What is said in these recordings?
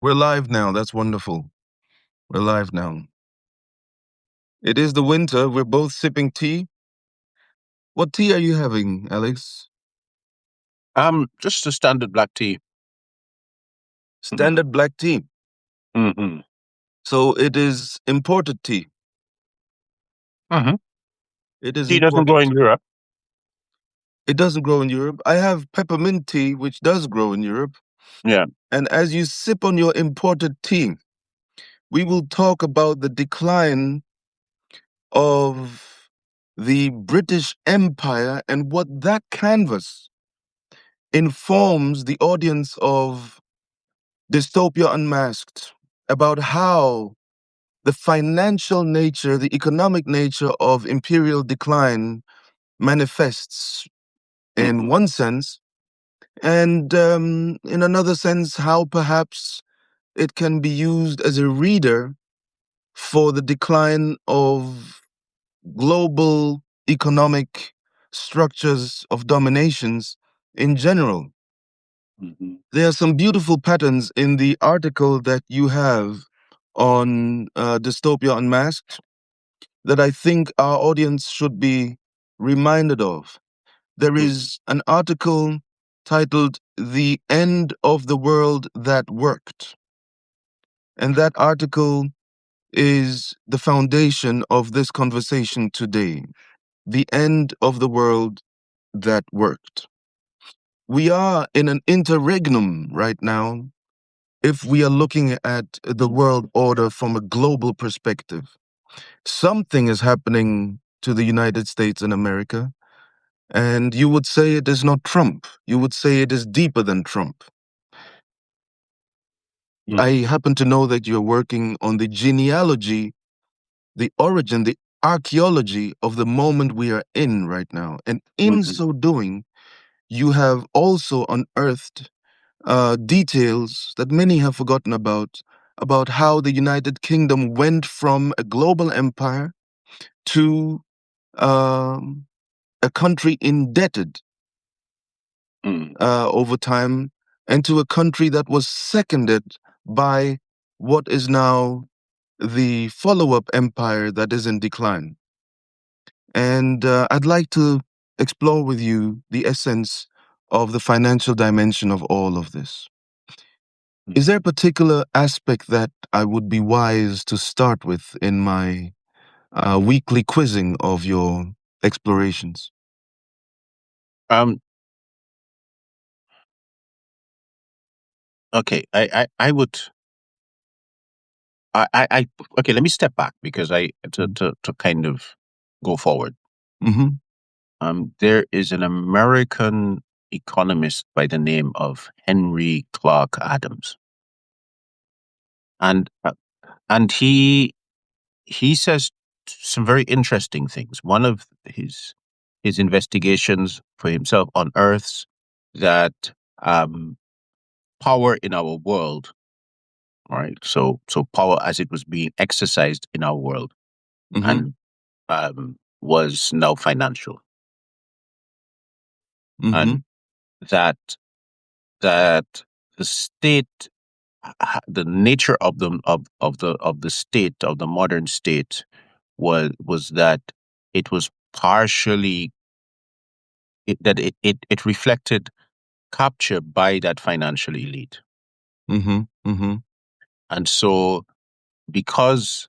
We're live now. That's wonderful. We're live now. It is the winter. We're both sipping tea. What tea are you having, Alex? Just a standard black tea. Standard black tea. Mm-hmm. So it is imported tea. Mm-hmm. It is Tea doesn't grow imported in tea. Europe. It doesn't grow in Europe. I have peppermint tea, which does grow in Europe. Yeah. And as you sip on your imported tea, we will talk about the decline of the British Empire and what that canvas informs the audience of Dystopia Unmasked, about how the financial nature, the economic nature of imperial decline manifests in Mm-hmm. one sense, and in another sense, how perhaps it can be used as a reader for the decline of global economic structures of dominations in general. Mm-hmm. There are some beautiful patterns in the article that you have on Dystopia Unmasked that I think our audience should be reminded of. There is an article titled The End of the World That Worked. And that article is the foundation of this conversation today. The End of the World That Worked. We are in an interregnum right now if we are looking at the world order from a global perspective. Something is happening to the United States and America, and you would say it is not Trump. You would say it is deeper than Trump. I happen to know that you're working on the genealogy, the origin, the archaeology of the moment we are in right now. And in Mm-hmm. so doing, you have also unearthed details that many have forgotten about how the United Kingdom went from a global empire to um, a country indebted Mm-hmm. over time, and to a country that was seconded by what is now the follow-up empire that is in decline. And I'd like to explore with you the essence of the financial dimension of all of this. Is there a particular aspect that I would be wise to start with in my weekly quizzing of your explorations? Um. Okay. I would. I. Okay. Let me step back because to kind of go forward. Mm-hmm. There is an American economist by the name of Henry Clark Adams, and he says some very interesting things. One of his investigations for himself unearths that um, power in our world, right? So power as it was being exercised in our world, Mm-hmm. and was now financial, Mm-hmm. and that that the state, the nature of the state of the modern state was that it was partially it reflected capture by that financial elite. Mm-hmm. Mm-hmm. And so because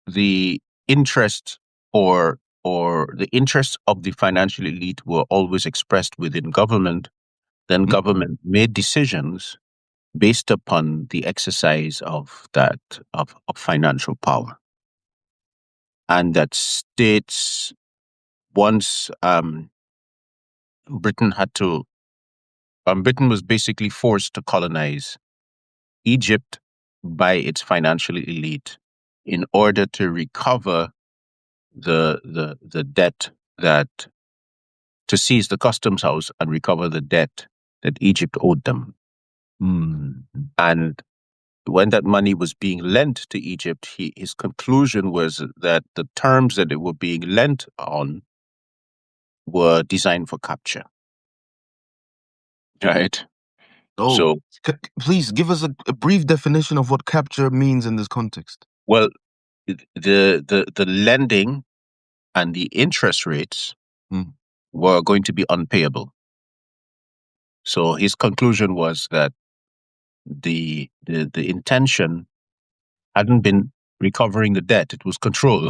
the interest or the interests of the financial elite were always expressed within government, then government made decisions based upon the exercise of that of financial power. And that states once Britain had to Britain was basically forced to colonize Egypt by its financial elite in order to recover the debt that to seize the customs house and recover the debt that Egypt owed them. Mm-hmm. And when that money was being lent to Egypt, his conclusion was that the terms that it were being lent on were designed for capture. Right. Oh, So, please give us a brief definition of what capture means in this context. well, the lending and the interest rates Mm. were going to be unpayable. So his conclusion was that the intention hadn't been recovering the debt; it was control.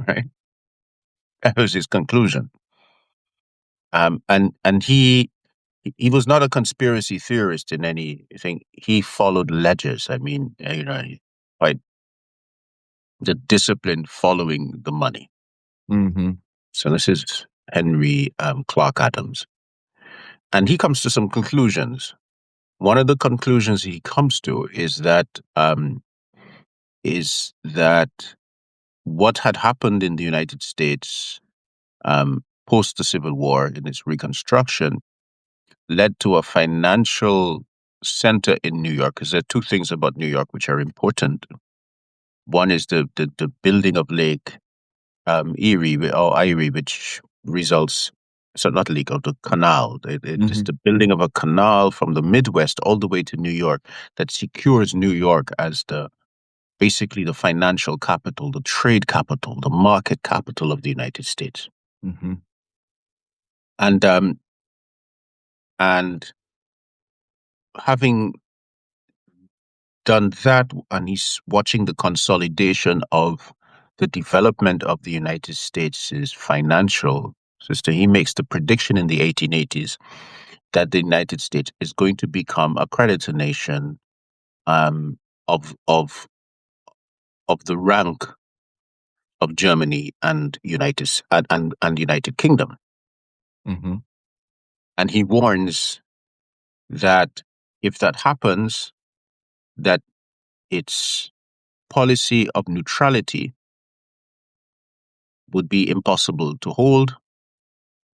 Right? That was his conclusion. And he was not a conspiracy theorist in anything. He followed ledgers. I mean, quite the discipline following the money. Mm-hmm. So this is Henry Clark Adams, and he comes to some conclusions. One of the conclusions he comes to is that what had happened in the United States post the Civil War in its reconstruction led to a financial center in New York. Because there are two things about New York which are important. One is the building of Lake Erie, which results, so not leak, of the canal. It's Mm-hmm. the building of a canal from the Midwest all the way to New York that secures New York as basically the financial capital, the trade capital, the market capital of the United States. Mm-hmm. And and having done that, and he's watching the consolidation of the development of the United States' financial system. He makes the prediction in the 1880s that the United States is going to become a creditor nation um, of of of the rank of Germany and United Kingdom. Mm-hmm. And he warns that if that happens, that its policy of neutrality would be impossible to hold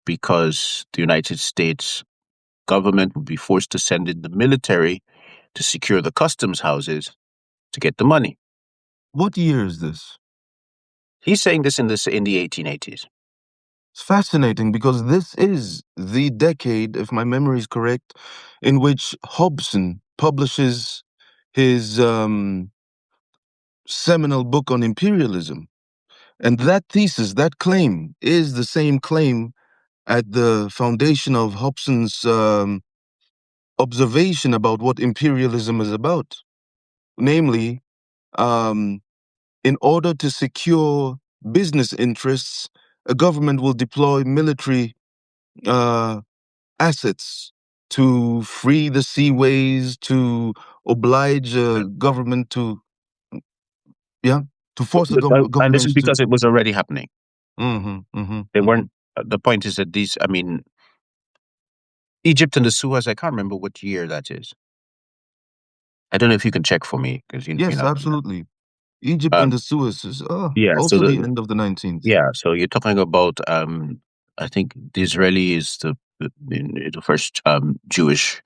because the United States government would be forced to send in the military to secure the customs houses to get the money. What year is this? He's saying this in the 1880s. It's fascinating because this is the decade, if my memory is correct, in which Hobson publishes his seminal book on imperialism. And that thesis, that claim, is the same claim at the foundation of Hobson's observation about what imperialism is about. Namely, um, in order to secure business interests, a government will deploy military uh, assets to free the seaways, to oblige a government to, yeah, to force a And this is government to. because it was already happening. Mm-hmm, mm-hmm, They mm-hmm. weren't, the point is that I mean, Egypt and the Suez, I can't remember what year that is. I don't know if you can check for me because Yes, absolutely. Egypt and um, the Suez is yeah, so also the end of the 19th. so you're talking about, I think Disraeli is the first Jewish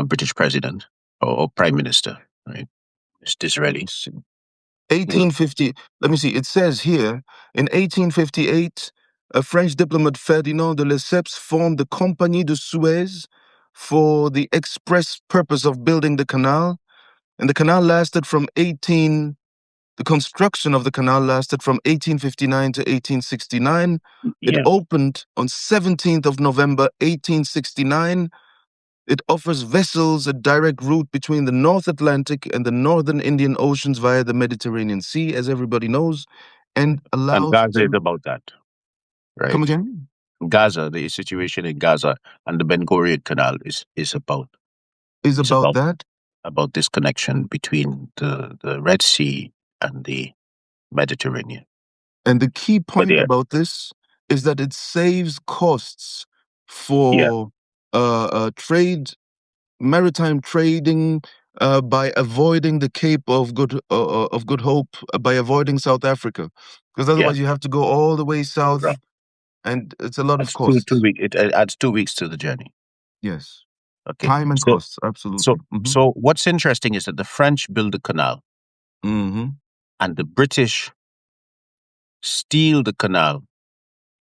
British president or prime minister, right? It's Disraeli. Let's see. 1850, let me see, it says here, in 1858, a French diplomat, Ferdinand de Lesseps, formed the Compagnie de Suez for the express purpose of building the canal. And the canal lasted from the construction of the canal lasted from 1859 to 1869. It Yeah, opened on 17th of November, 1869. It offers vessels a direct route between the North Atlantic and the Northern Indian Oceans via the Mediterranean Sea, as everybody knows, and and allows Gaza is to about that, come right? again. Gaza, the situation in Gaza and the Ben Gurion Canal Is is about that. about this connection between the Red Sea and the Mediterranean. And the key But point about this is that it saves costs yeah, for trade, maritime trading, by avoiding the Cape of Good Hope, by avoiding South Africa, because yeah, otherwise you have to go all the way right. south, and it's a lot of Adds two costs. week. It adds 2 weeks to the journey. Yes, Okay, time and costs, absolutely. Mm-hmm. so what's interesting is that the French build the canal Mm-hmm. and the British steal the canal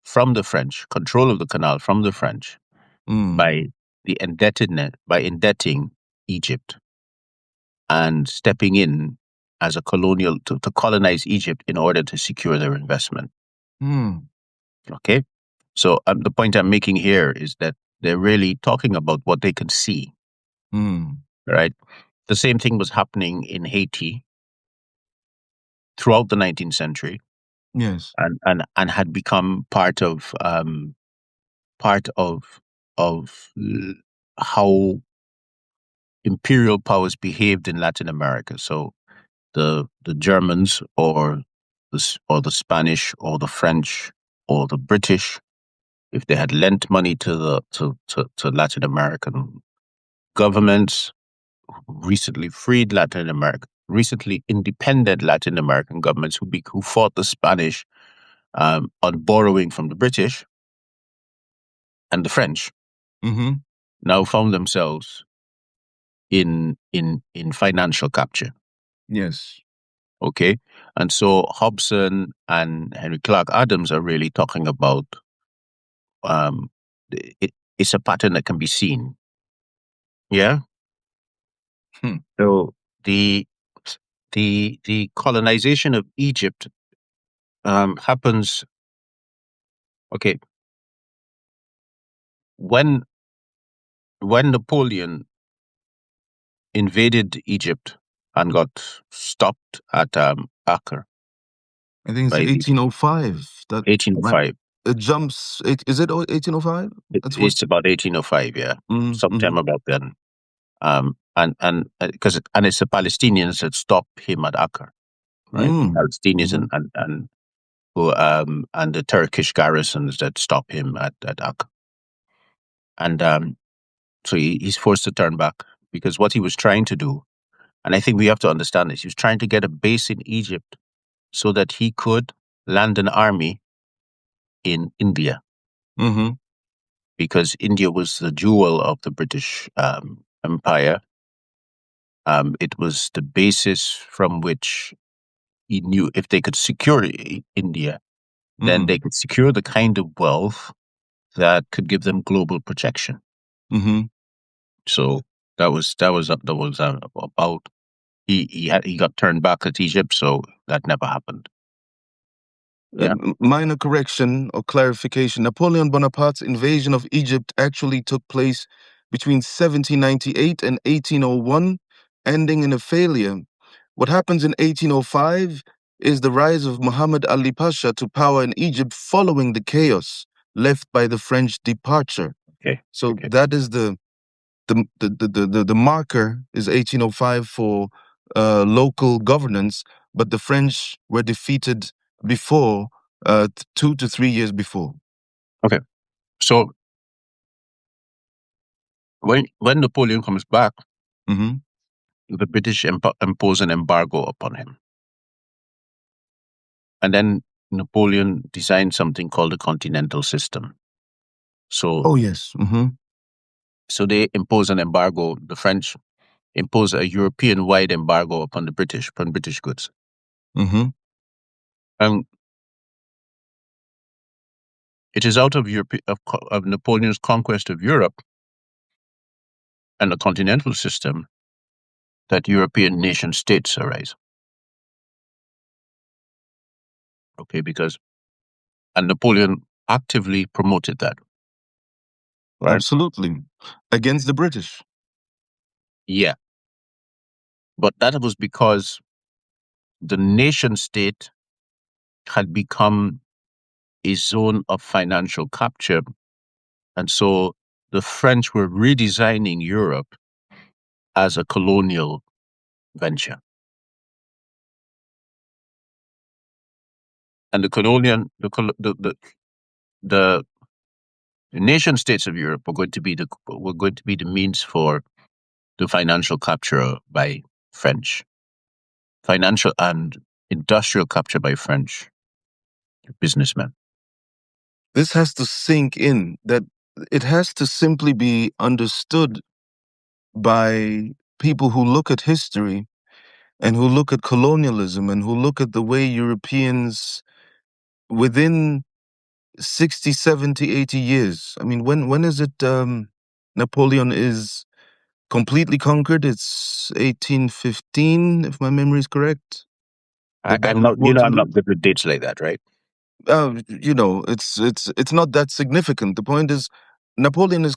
from the French, control of the canal from the French Mm. by the indebtedness by indebting Egypt and stepping in as a colonial to colonize Egypt in order to secure their investment. Mm. Okay. So the point I'm making here is that they're really talking about what they can see, Mm. right? The same thing was happening in Haiti throughout the 19th century, Yes. and had become part of how imperial powers behaved in Latin America. So the Germans or the Spanish or the French or the British, if they had lent money to to Latin American governments, recently freed Latin America, recently independent Latin American governments who fought the Spanish on borrowing from the British and the French, Mm-hmm. now found themselves in financial capture. Yes. Okay, and so Hobson and Henry Clark Adams are really talking about um, it's a pattern that can be seen. Yeah. Hmm. So the the colonization of Egypt happens. Okay, when Napoleon invaded Egypt and got stopped at Acre I think it's by the 1805 that my 1805. it jumps. Is it 1805? That's what. It's about 1805, yeah, Mm-hmm. sometime about then. And because and it's the Palestinians that stop him at Acre, right? The Mm. Palestinians Mm-hmm. and who and the Turkish garrisons that stop him at Acre, and so he's forced to turn back because what he was trying to do, and I think we have to understand this, he was trying to get a base in Egypt so that he could land an army in India Mm-hmm. because India was the jewel of the British Empire. It was the basis from which he knew if they could secure India, then they Mm. could secure the kind of wealth that could give them global protection. Mm-hmm. So that was about he got turned back at Egypt, so that never happened. Yeah. Minor correction or clarification. Napoleon Bonaparte's invasion of Egypt actually took place between 1798 and 1801, ending in a failure. What happens in 1805 is the rise of Muhammad Ali Pasha to power in Egypt following the chaos left by the French departure. Okay. So Okay. that is the marker is 1805 for local governance, but the French were defeated before 2 to 3 years before. Okay. So when Napoleon comes back, Mm-hmm. the British impose an embargo upon him, and then Napoleon designed something called the Continental System. So Oh yes. Mm-hmm. so they impose an embargo. The French impose a European-wide embargo upon British goods. Mm-hmm. And it is out of of Napoleon's conquest of Europe and the continental system that European nation states arise. Okay, and Napoleon actively promoted that, right? Absolutely. Against the British. Yeah, but that was because the nation state had become a zone of financial capture, and so the French were redesigning Europe as a colonial venture. And the colonial, the nation states of Europe were going to be the means for the financial capture by French, financial and industrial capture by French businessmen. This has to sink in, that it has to simply be understood by people who look at history and who look at colonialism and who look at the way Europeans within 60, 70, 80 years. I mean, when is it? Napoleon is completely conquered. It's 1815, if my memory is correct. The I'm Battle of not, I'm Waterloo. not good with dates like that, right? It's not that significant. The point is, Napoleon is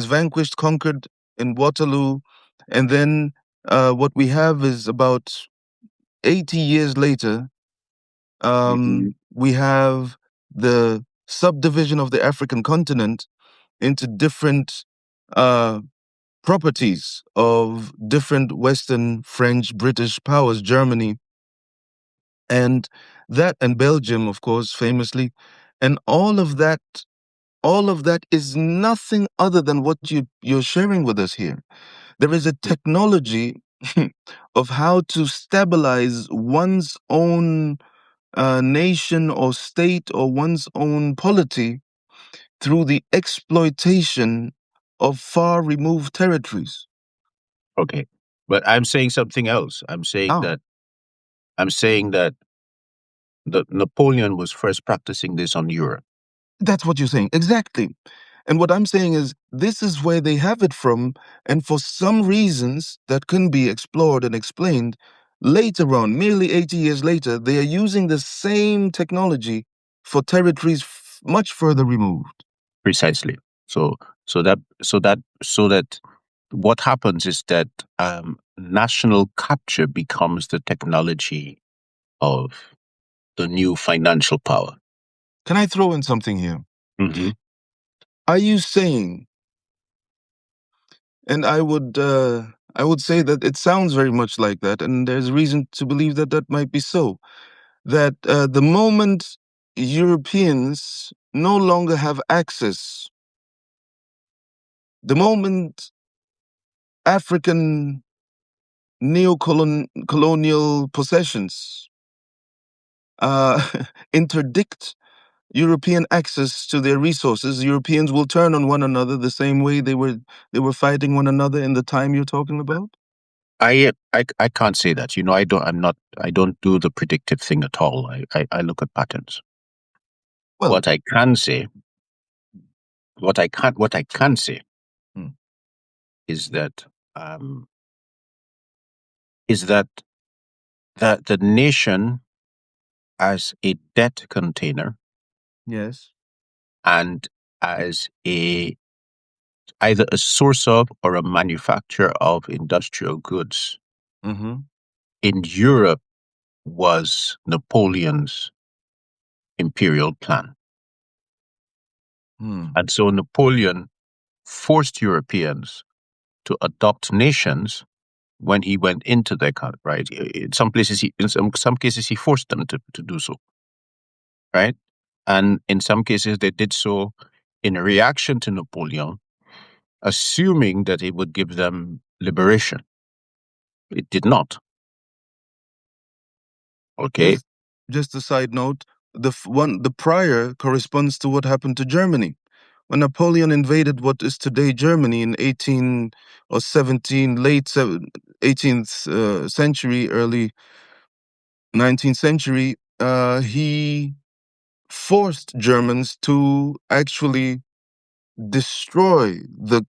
vanquished, conquered in Waterloo, and then what we have is about 80 years later. We have the subdivision of the African continent into different uh, properties of different Western, French, British powers, Germany, and Belgium, of course, famously, and all of that is nothing other than what you're sharing with us here. There is a technology of how to stabilize one's own nation or state or one's own polity through the exploitation of far removed territories. Okay. But I'm saying something else. Ah, I'm saying that the Napoleon was first practicing this on Europe. that's what you're saying. Exactly. And what I'm saying is, this is where they have it from. And for some reasons that can be explored and explained later on, merely 80 years later, they are using the same technology for territories much further removed. Precisely. So so that what happens is that national capture becomes the technology of the new financial power. Can I throw in something here? Hmm. Are you saying, and I would say that it sounds very much like that, and there's reason to believe that that might be so, that the moment Europeans no longer have access, the moment African neo-colonial possessions uh, interdict European access to their resources, Europeans will turn on one another the same way they were fighting one another in the time you're talking about? I can't say that. I don't do the predictive thing at all. I look at patterns. Well, What I can say, what I can say hmm, is that um, is that the nation as a debt container yes. and as a either a source of or a manufacturer of industrial goods Mm-hmm. in Europe was Napoleon's imperial plan. Hmm. And so Napoleon forced Europeans to adopt nations when he went into their country, right? In some places, in some cases, he forced them to do so, right? And in some cases, they did so in reaction to Napoleon, assuming that it would give them liberation. It did not. Okay. Just just a side note, the prior corresponds to what happened to Germany. When Napoleon invaded what is today Germany in 18 or 17, 18th century, early 19th century, he forced Germans to actually destroy the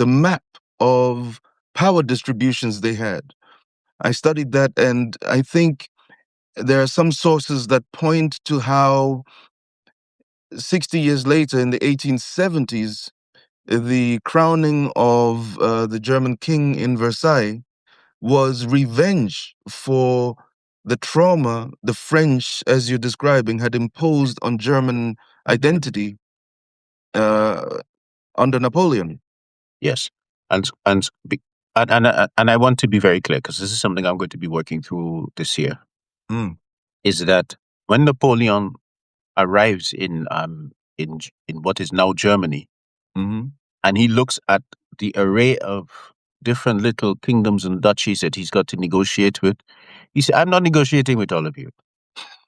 map of power distributions they had. I studied that, and I think there are some sources that point to how 60 years later, in the 1870s, the crowning of the German king in Versailles was revenge for the trauma the French, as you're describing, had imposed on German identity uh, under Napoleon. Yes. And and be- and I want to be very clear because this is something I'm going to be working through this year. Mm, Is that when Napoleon arrives in what is now Germany, hmm and he looks at the array of different little kingdoms and duchies that he's got to negotiate with, he said, "I'm not negotiating with all of you."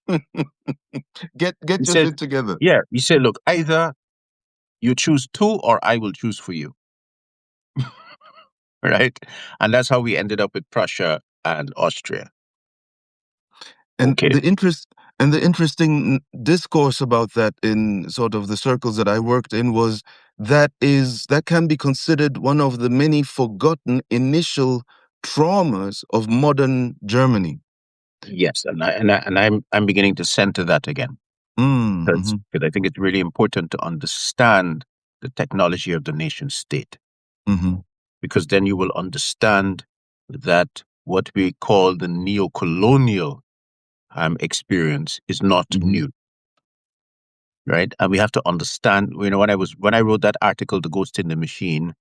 He get your said, shit together. "Yeah." He said, "Look, either you choose two, or I will choose for you." Right, and that's how we ended up with Prussia and Austria. And Okay. the interesting discourse about that in sort of the circles that I worked in was that can be considered one of the many forgotten initial traumas of modern Germany. Yes, and I'm beginning to center that again, because Mm-hmm, I think it's really important to understand the technology of the nation state, mm-hmm, because then you will understand that what we call the neo-colonial experience is not mm-hmm, new, right? And we have to understand. When I wrote that article, "The Ghost in the Machine,"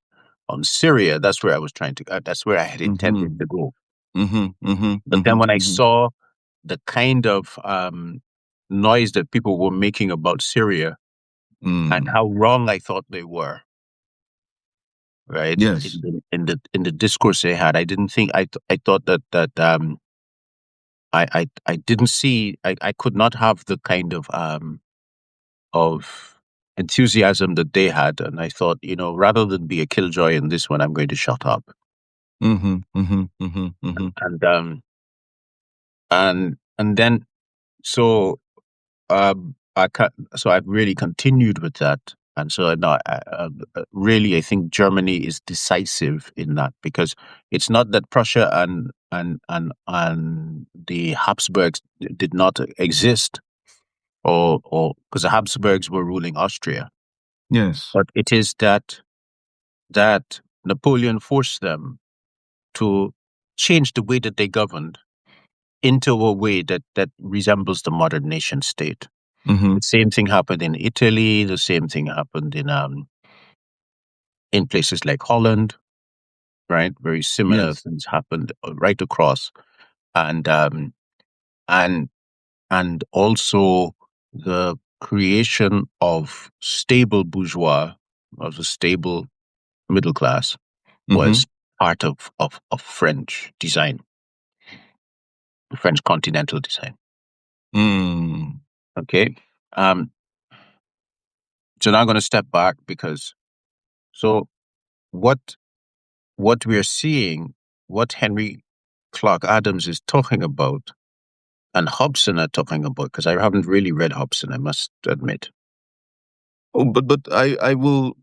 on Syria, that's where I was trying to. That's where I had intended mm-hmm, to go. mm-hmm, mm-hmm, But then mm-hmm, when I mm-hmm. saw the kind of noise that people were making about Syria and Mm. how wrong I thought they were, right? Yes. In the discourse they had, I didn't think I thought that I didn't see I could not have the kind of enthusiasm that they had, and I thought, rather than be a killjoy in this one, I'm going to shut up. Mm-hmm, mm-hmm, mm-hmm, mm-hmm, And then so so I've really continued with that, and so now really I think Germany is decisive in that, because it's not that Prussia and the Habsburgs did not exist, or because the Habsburgs were ruling Austria, yes. but it is that Napoleon forced them to change the way that they governed into a way that resembles the modern nation state. Mm-hmm, The same thing happened in Italy. The same thing happened in places like Holland, right? Very similar yes. things happened right across, and and and also the creation of stable bourgeois, of a stable middle class, Mm-hmm, was part of French design, French continental design. mm. Okay, um, so now I'm going to step back, because so what what we're seeing, what Henry Clark Adams is talking about, and Hobson are talking about, because I haven't really read Hobson, I must admit. Oh, but I will.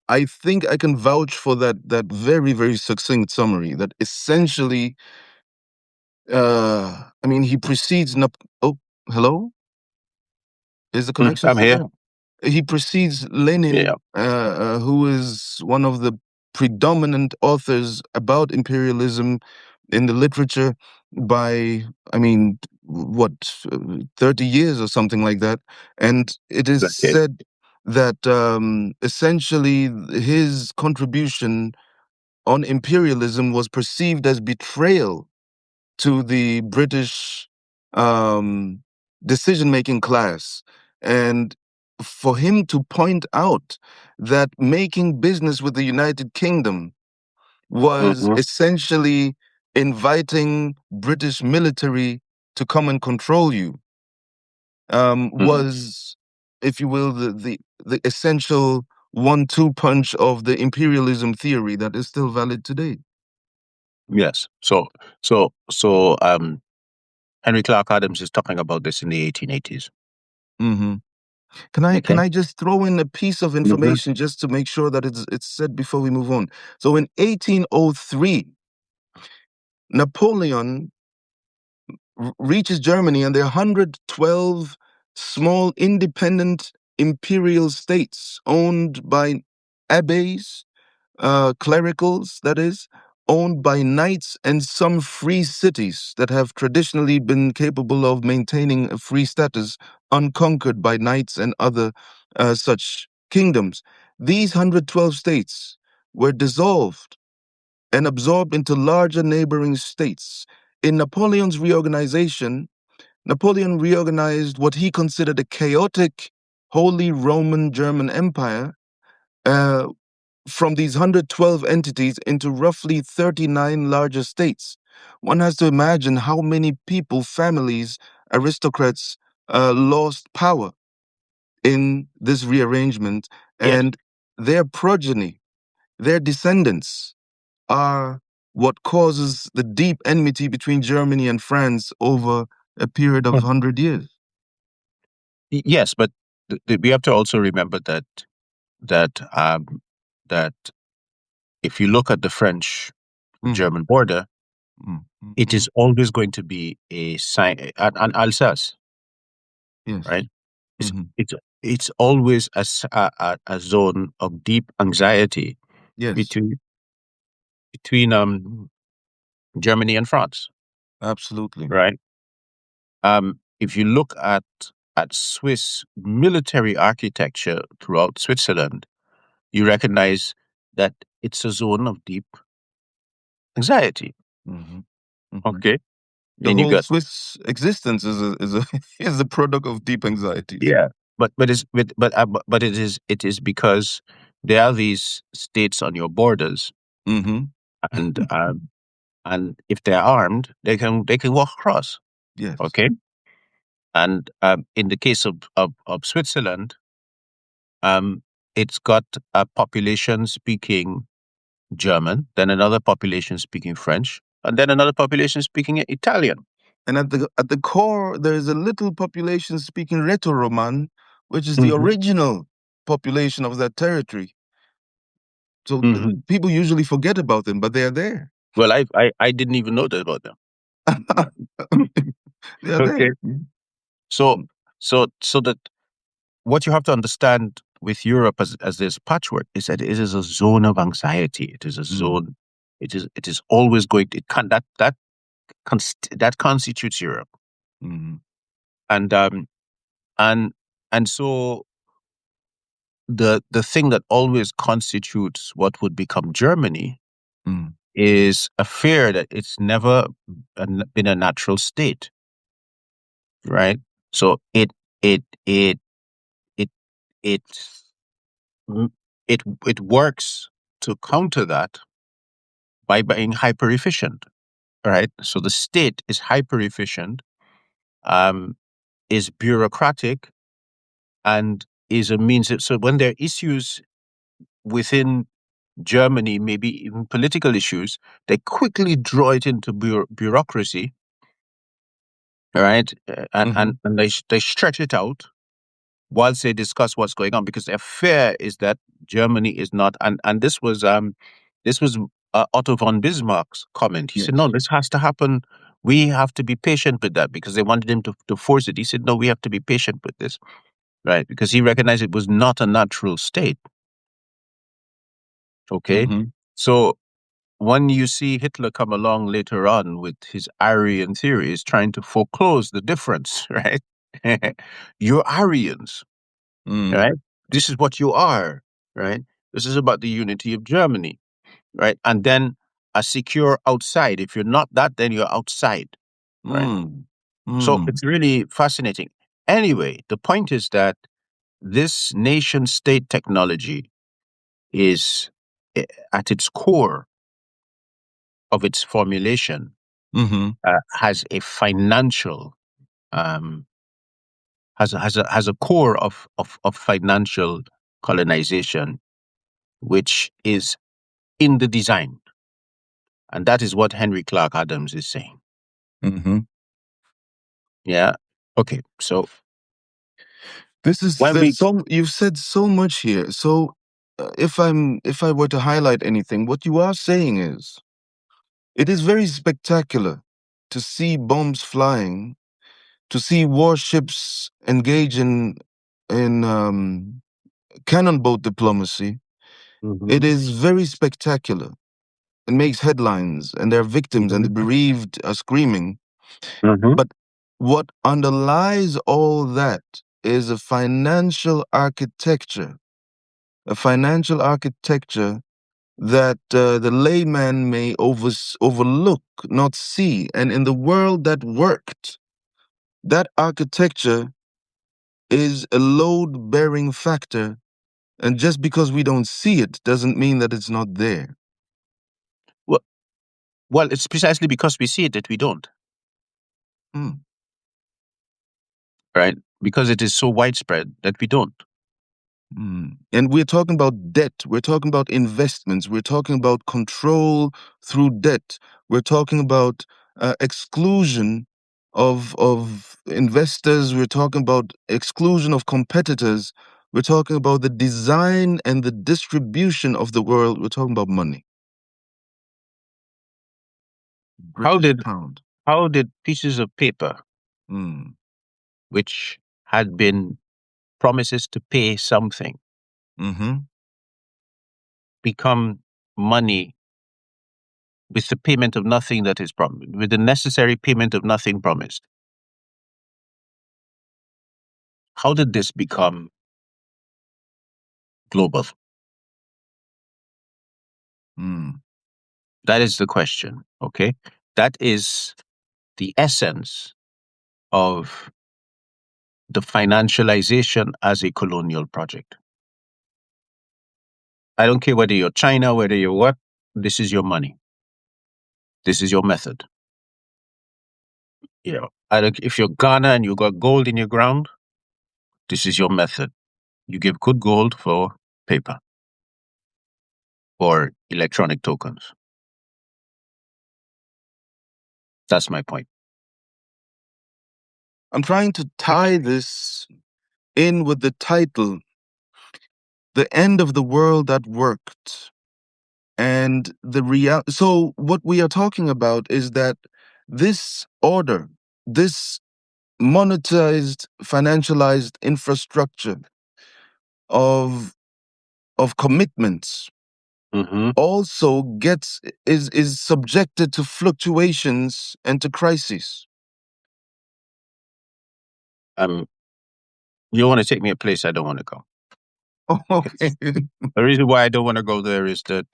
I think I can vouch for that very very succinct summary. That essentially, I mean, he precedes. Oh, hello. Is the connection I'm still here. there? He precedes Yeah. Lenin, who is one of the predominant authors about imperialism in the literature by, I mean, what, 30 years or something like that. And it is Okay. said that essentially his contribution on imperialism was perceived as betrayal to the British um, decision making class. And for him to point out that making business with the United Kingdom was Hmm. essentially inviting British military to come and control you, Hmm. was, if you will, the essential 1-2 punch of the imperialism theory that is still valid today. Yes. So Henry Clark Adams is talking about this in the 1880s. Hmm. Can Okay. I just throw in a piece of Hmm. information just to make sure that it's said before we move on? So in 1803, Napoleon reaches Germany, and there are 112 small independent imperial states owned by abbeys, clericals, that is, owned by knights, and some free cities that have traditionally been capable of maintaining a free status, unconquered by knights and other such kingdoms. These 112 states were dissolved and absorbed into larger neighboring states. In Napoleon's reorganization, Napoleon reorganized what he considered a chaotic Holy Roman German Empire, uh, from these 112 entities into roughly 39 larger states. One has to imagine how many people, families, aristocrats lost power in this rearrangement, Yes. and their progeny, their descendants, are what causes the deep enmity between Germany and France over a period of Mm. 100 years. Yes, but we have to also remember that that if you look at the Mm, French-German border, mm, mm, it mm. is always going to be a sign, an Alsace, Yes. right? It's Hmm. it's it's always a zone of deep anxiety Yes. between Germany and France, Absolutely. right? If you look at Swiss military architecture throughout Switzerland, you recognize that it's a zone of deep anxiety. Hmm. Hmm. Okay, The and you whole got Swiss existence is a is a product of deep anxieties. yeah, but it is because there are these states on your borders, Hmm. and and if they're armed, they can walk across. Yes. Okay, and in the case of Switzerland, it's got a population speaking German, then another population speaking French, and then another population speaking Italian. And at the core, there is a little population speaking Retro-Roman, which is the Hmm. original population of that territory. So Hmm. people usually forget about them, but they are there. Well, I didn't even know that about them. They are Okay, there. so so that what you have to understand with Europe as this patchwork is that it is a zone of anxiety. It is a Mm, zone. It is always going. It can that constitutes Europe, mm, and and and so the thing that always constitutes what would become Germany mm, is a fear that it's never been a natural state, right? So it it mm, it works to counter that by being hyper efficient, right? So the state is hyper efficient, um, is bureaucratic, and is a means. So when there are issues within Germany, maybe even political issues, they quickly draw it into bureaucracy, right? mhm. And they stretch it out whilst they discuss what's going on, because their fear is that Germany is not. And this was Otto von Bismarck's comment. He said, "No, Yes. this has to happen. We have to be patient with that," because they wanted him to force it. He said, "No, we have to be patient with this," right? Because he recognized it was not a natural state. Okay, Mhm. so when you see Hitler come along later on with his Aryan theories, trying to foreclose the difference, right? You're Aryans, Mm, right? This is what you are, right? This is about the unity of Germany, right? And then a secure outside. If you're not that, then you're outside, right? mm, So mm, it's really fascinating. Anyway, the point is that this nation state technology is at its core of its formulation mhm, has a financial um, has a core of financial colonization, which is in the design, and that is what Henry Clark Adams is saying. mhm. Yeah. Okay. So when There's we so you've said so much here. So if I were to highlight anything, what you are saying is it is very spectacular to see bombs flying, to see warships engage in cannon boat diplomacy. It Mhm. is very spectacular. It makes headlines, and there are victims, and the Mhm. bereaved are screaming. Mhm. But what underlies all that is a financial architecture that the layman may overlook, not see. And in the world that worked, that architecture is a load bearing factor. And just because we don't see it doesn't mean that it's not there. well, well, it's precisely because we see it that we don't, Mm. right? Because it is so widespread that we don't. Mm. And we're talking about debt. We're talking about investments. We're talking about control through debt. We're talking about exclusion of investors. We're talking about exclusion of competitors We're talking about the design and the distribution of the world. We're talking about money. How British did pound. how did pieces of paper, Mm. which had been promises to pay something, Mm-hmm. become money with the payment of nothing that is promised, with the necessary payment of nothing promised? How did this become global? Mm. That is the question. Okay. That is the essence of the financialization as a colonial project. I don't care whether you're China, whether you're what, this is your money. This is your method. You know, if you're Ghana and you got gold in your ground, this is your method. You give good gold for paper or electronic tokens. That's my point. I'm trying to tie this in with the title, The End of the World That Worked. And the real. So what we are talking about is that this order, this monetized, financialized infrastructure of commitments Mm-hmm. also is subjected to fluctuations and to crises. You want to take me a place I don't want to go. Okay. The reason why I don't want to go there is that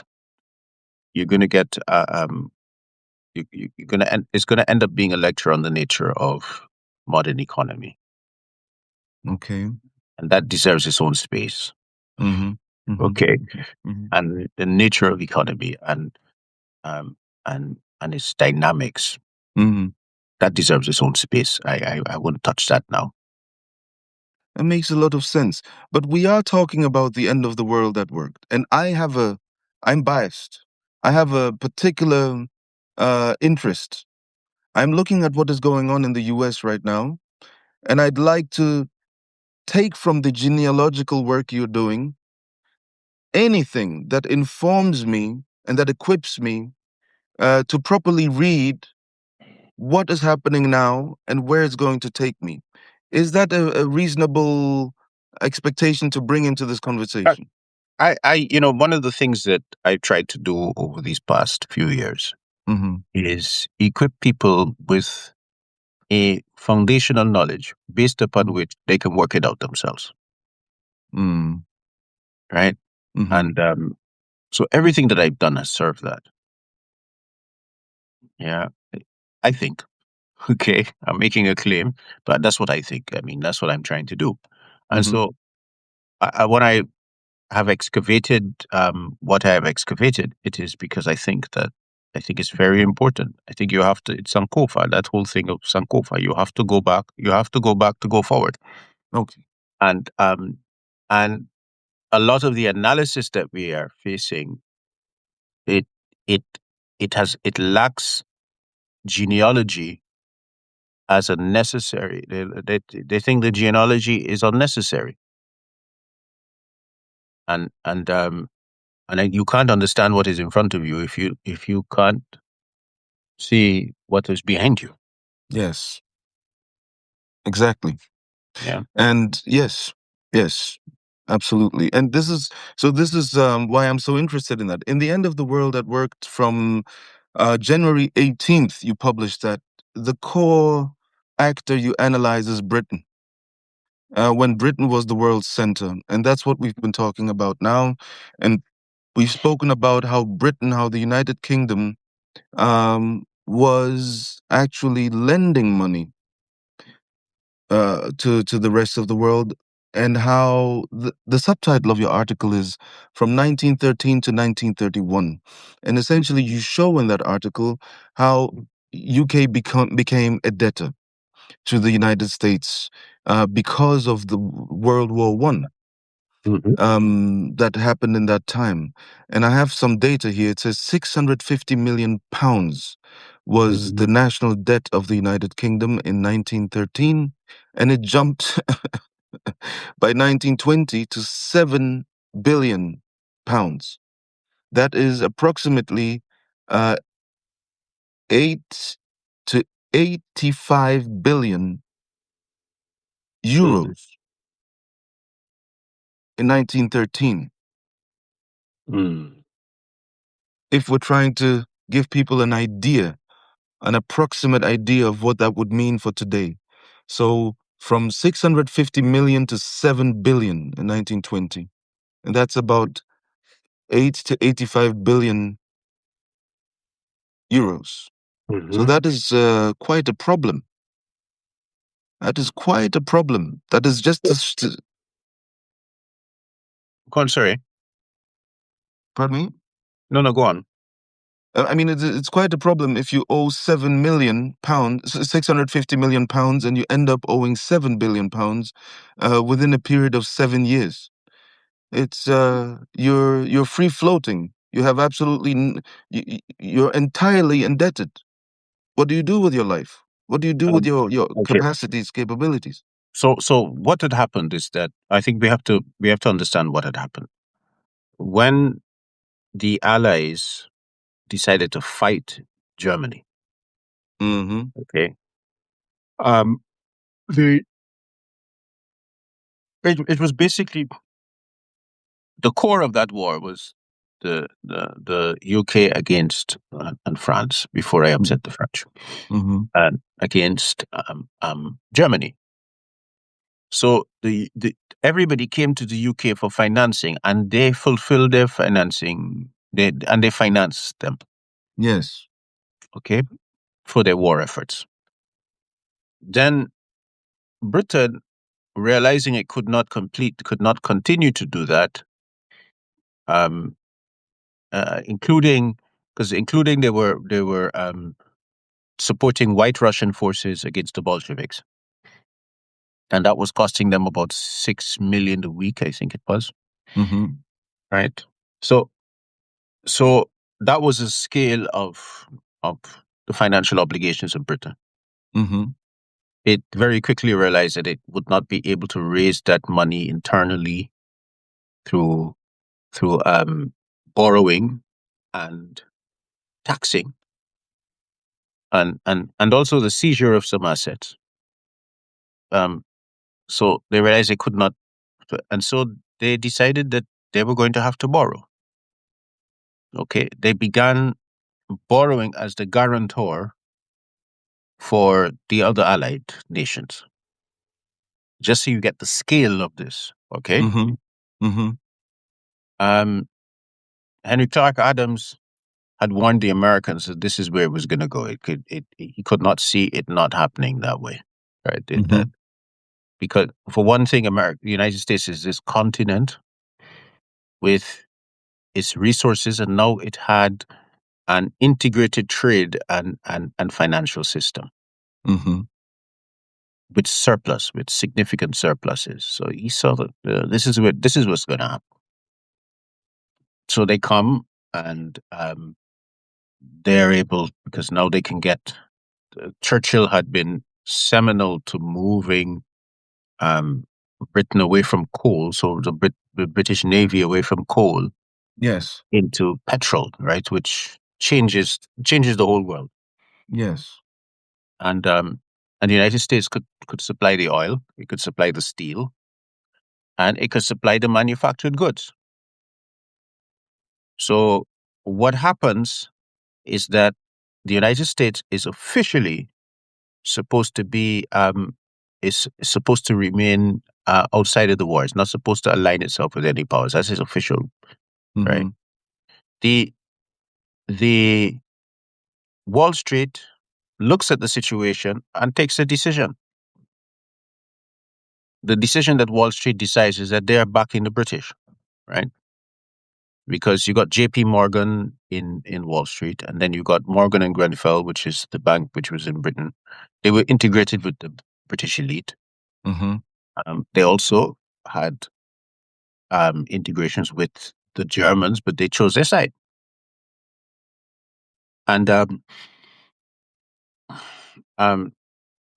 you're going to get you're going to end, it's going to end up being a lecture on the nature of modern economy, Okay. and that deserves its own space. Mm-hmm. Mm-hmm. Okay, Mm-hmm. and the nature of economy um and its dynamics, Mm-hmm. that deserves its own space. I wouldn't touch that now. That makes a lot of sense. But we are talking about the end of the world at work. And I'm biased. I have a particular interest. I'm looking at what is going on in the US right now. And I'd like to take from the genealogical work you're doing anything that informs me and that equips me to properly read what is happening now and where it's going to take me. Is that a reasonable expectation to bring into this Uh, conversation? one of the things that I've tried to do over these past few years Mm-hmm. is equip people with a foundational knowledge based upon which they can work it out themselves, Mm-hmm. right? Mm-hmm. And so everything that I've done has served that. Yeah, I think. Okay, I'm making a claim, but that's what I think. I mean, that's what I'm trying to do. And Mm-hmm. so, when I have excavated what I have excavated, it is because I think it's very important. I think you have to. It's Sankofa. That whole thing of Sankofa. You have to go back. You have to go back to go forward. Okay. And and a lot of the analysis that we are facing, it it it lacks genealogy as a necessary. They think the genealogy is unnecessary, and then you can't understand what is in front of you if you can't see what is behind you. Yes, exactly. Yeah. And yes, absolutely. And this is why I'm so interested in that. In the end of the world that worked from January 18th, you published that the core actor you analyze is Britain. When Britain was the world's center. And that's what we've been talking about now. And we've spoken about how Britain, how the United Kingdom was actually lending money to the rest of the world, and how the subtitle of your article is From 1913 to 1931. And essentially, you show in that article how UK became a debtor to the United States because of the World War One Hmm. that happened in that time. And I have some data here. It says 650 million pounds was Hmm. the national debt of the United Kingdom in 1913, and it jumped by 1920 to 7 billion pounds. That is approximately 8 to 85 billion Mm. euros in 1913. Mm. If we're trying to give people an idea, an approximate idea of what that would mean for today. So from 650 million to 7 billion in 1920. And that's about 8 to 85 billion euros. So Mm-hmm. that is quite a problem. That is quite a problem. That is just Go on, sorry. pardon me? No, no, go on. I mean, it's quite a problem if you owe 7 million pounds, 650 million pounds, and you end up owing 7 billion pounds within a period of 7 years. It's you're free floating. You have absolutely you're entirely indebted. What do you do with your life? What do you do with Um, your okay. capacities, capabilities? So what had happened is that I think we have to understand what had happened when the Allies decided to fight Germany. Mm-hmm. Okay. Um, the it was basically the core of that war was the UK against and France before I upset the French Mm-hmm. and against Germany. So the everybody came to the UK for financing, and they fulfilled their financing. They financed them, Yes. okay, for their war efforts. Then Britain, realizing it could not continue to do that, um, including including they were supporting White Russian forces against the Bolsheviks, and that was costing them about 6 million a week, I think it was. Mm-hmm. Right. So So that was the scale of the financial obligations of Britain. Mm-hmm. It very quickly realized that it would not be able to raise that money internally through through borrowing and taxing and also the seizure of some assets. Um, so they realized they could not, and so they decided that they were going to have to borrow. Okay, they began borrowing as the guarantor for the other allied nations. Just so you get the scale of this. Okay. Mm-hmm. Mm-hmm. Um, Henry Clark Adams had warned the Americans that this is where it was going to go. He could not see it not happening that way. Right. Mm-hmm. Because for one thing, the United States is this continent with its resources, and now it had an integrated trade and financial system Mm-hmm. with significant surpluses. So he saw that this is what's going to happen. So they come and they're able because now they can get. Churchill had been seminal to moving um, Britain away from coal, so the British Navy away from coal Yes. into petrol, right, which changes the whole world. Yes. And and the United States could supply the oil, it could supply the steel, and it could supply the manufactured goods. So what happens is that the United States is officially supposed to be is supposed to remain outside of the war. It's not supposed to align itself with any powers. That's its official right. Mm-hmm. The the Wall Street looks at the situation and takes a decision. The decision that Wall Street decides is that they are backing the British, right? Because you got J.P. Morgan in Wall Street, and then you got Morgan and Grenfell, which is the bank which was in Britain. They were integrated with the British elite. Mm-hmm. They also had integrations with the Germans, but they chose their side. And um,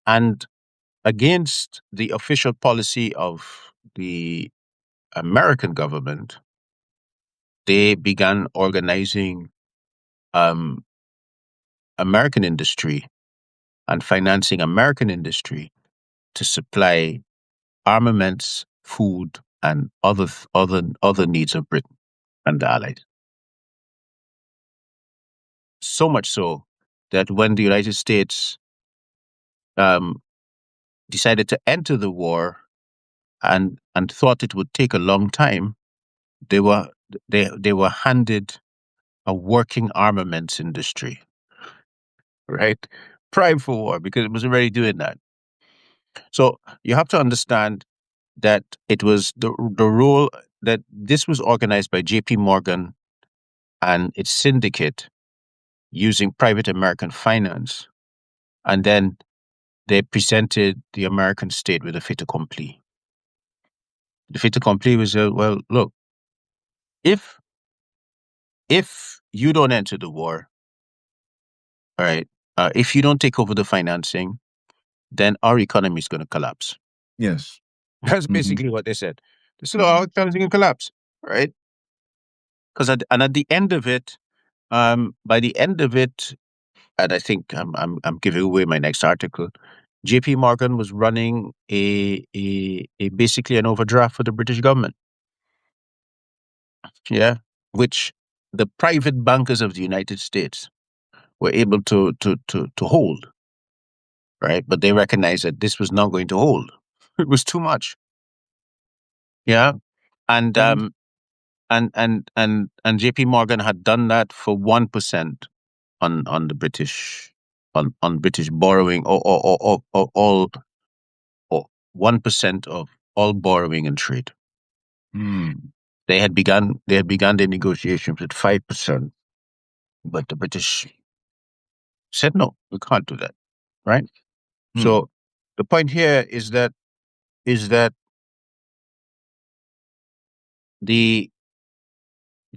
and against the official policy of the American government, they began organizing um, American industry and financing American industry to supply armaments, food, and other needs of Britain and the Allies. So much so that when the United States um, decided to enter the war and thought it would take a long time, they were they were handed a working armaments industry, right? Prime for war because it was already doing that. So you have to understand that it was the role that this was organized by J.P. Morgan and its syndicate using private American finance, and then they presented the American state with a fait accompli. The fait accompli was, well, look, if you don't enter the war, all right, if you don't take over the financing, then our economy is going to collapse. Yes. That's Hmm. basically what they said. They said, "Oh, our economy is going to collapse," right? Because at the end of it, by the end of it, and I think I'm giving away my next article. J.P. Morgan was running a basically an overdraft for the British government. Yeah, which the private bankers of the United States were able to hold, right? But they recognized that this was not going to hold. It was too much. Yeah, and And J.P. Morgan had done that for 1% on the on British borrowing or all or 1% of all borrowing and trade. mm, They had begun the negotiations with 5%, but the British said no, we can't do that. Right? mm. So the point here is that the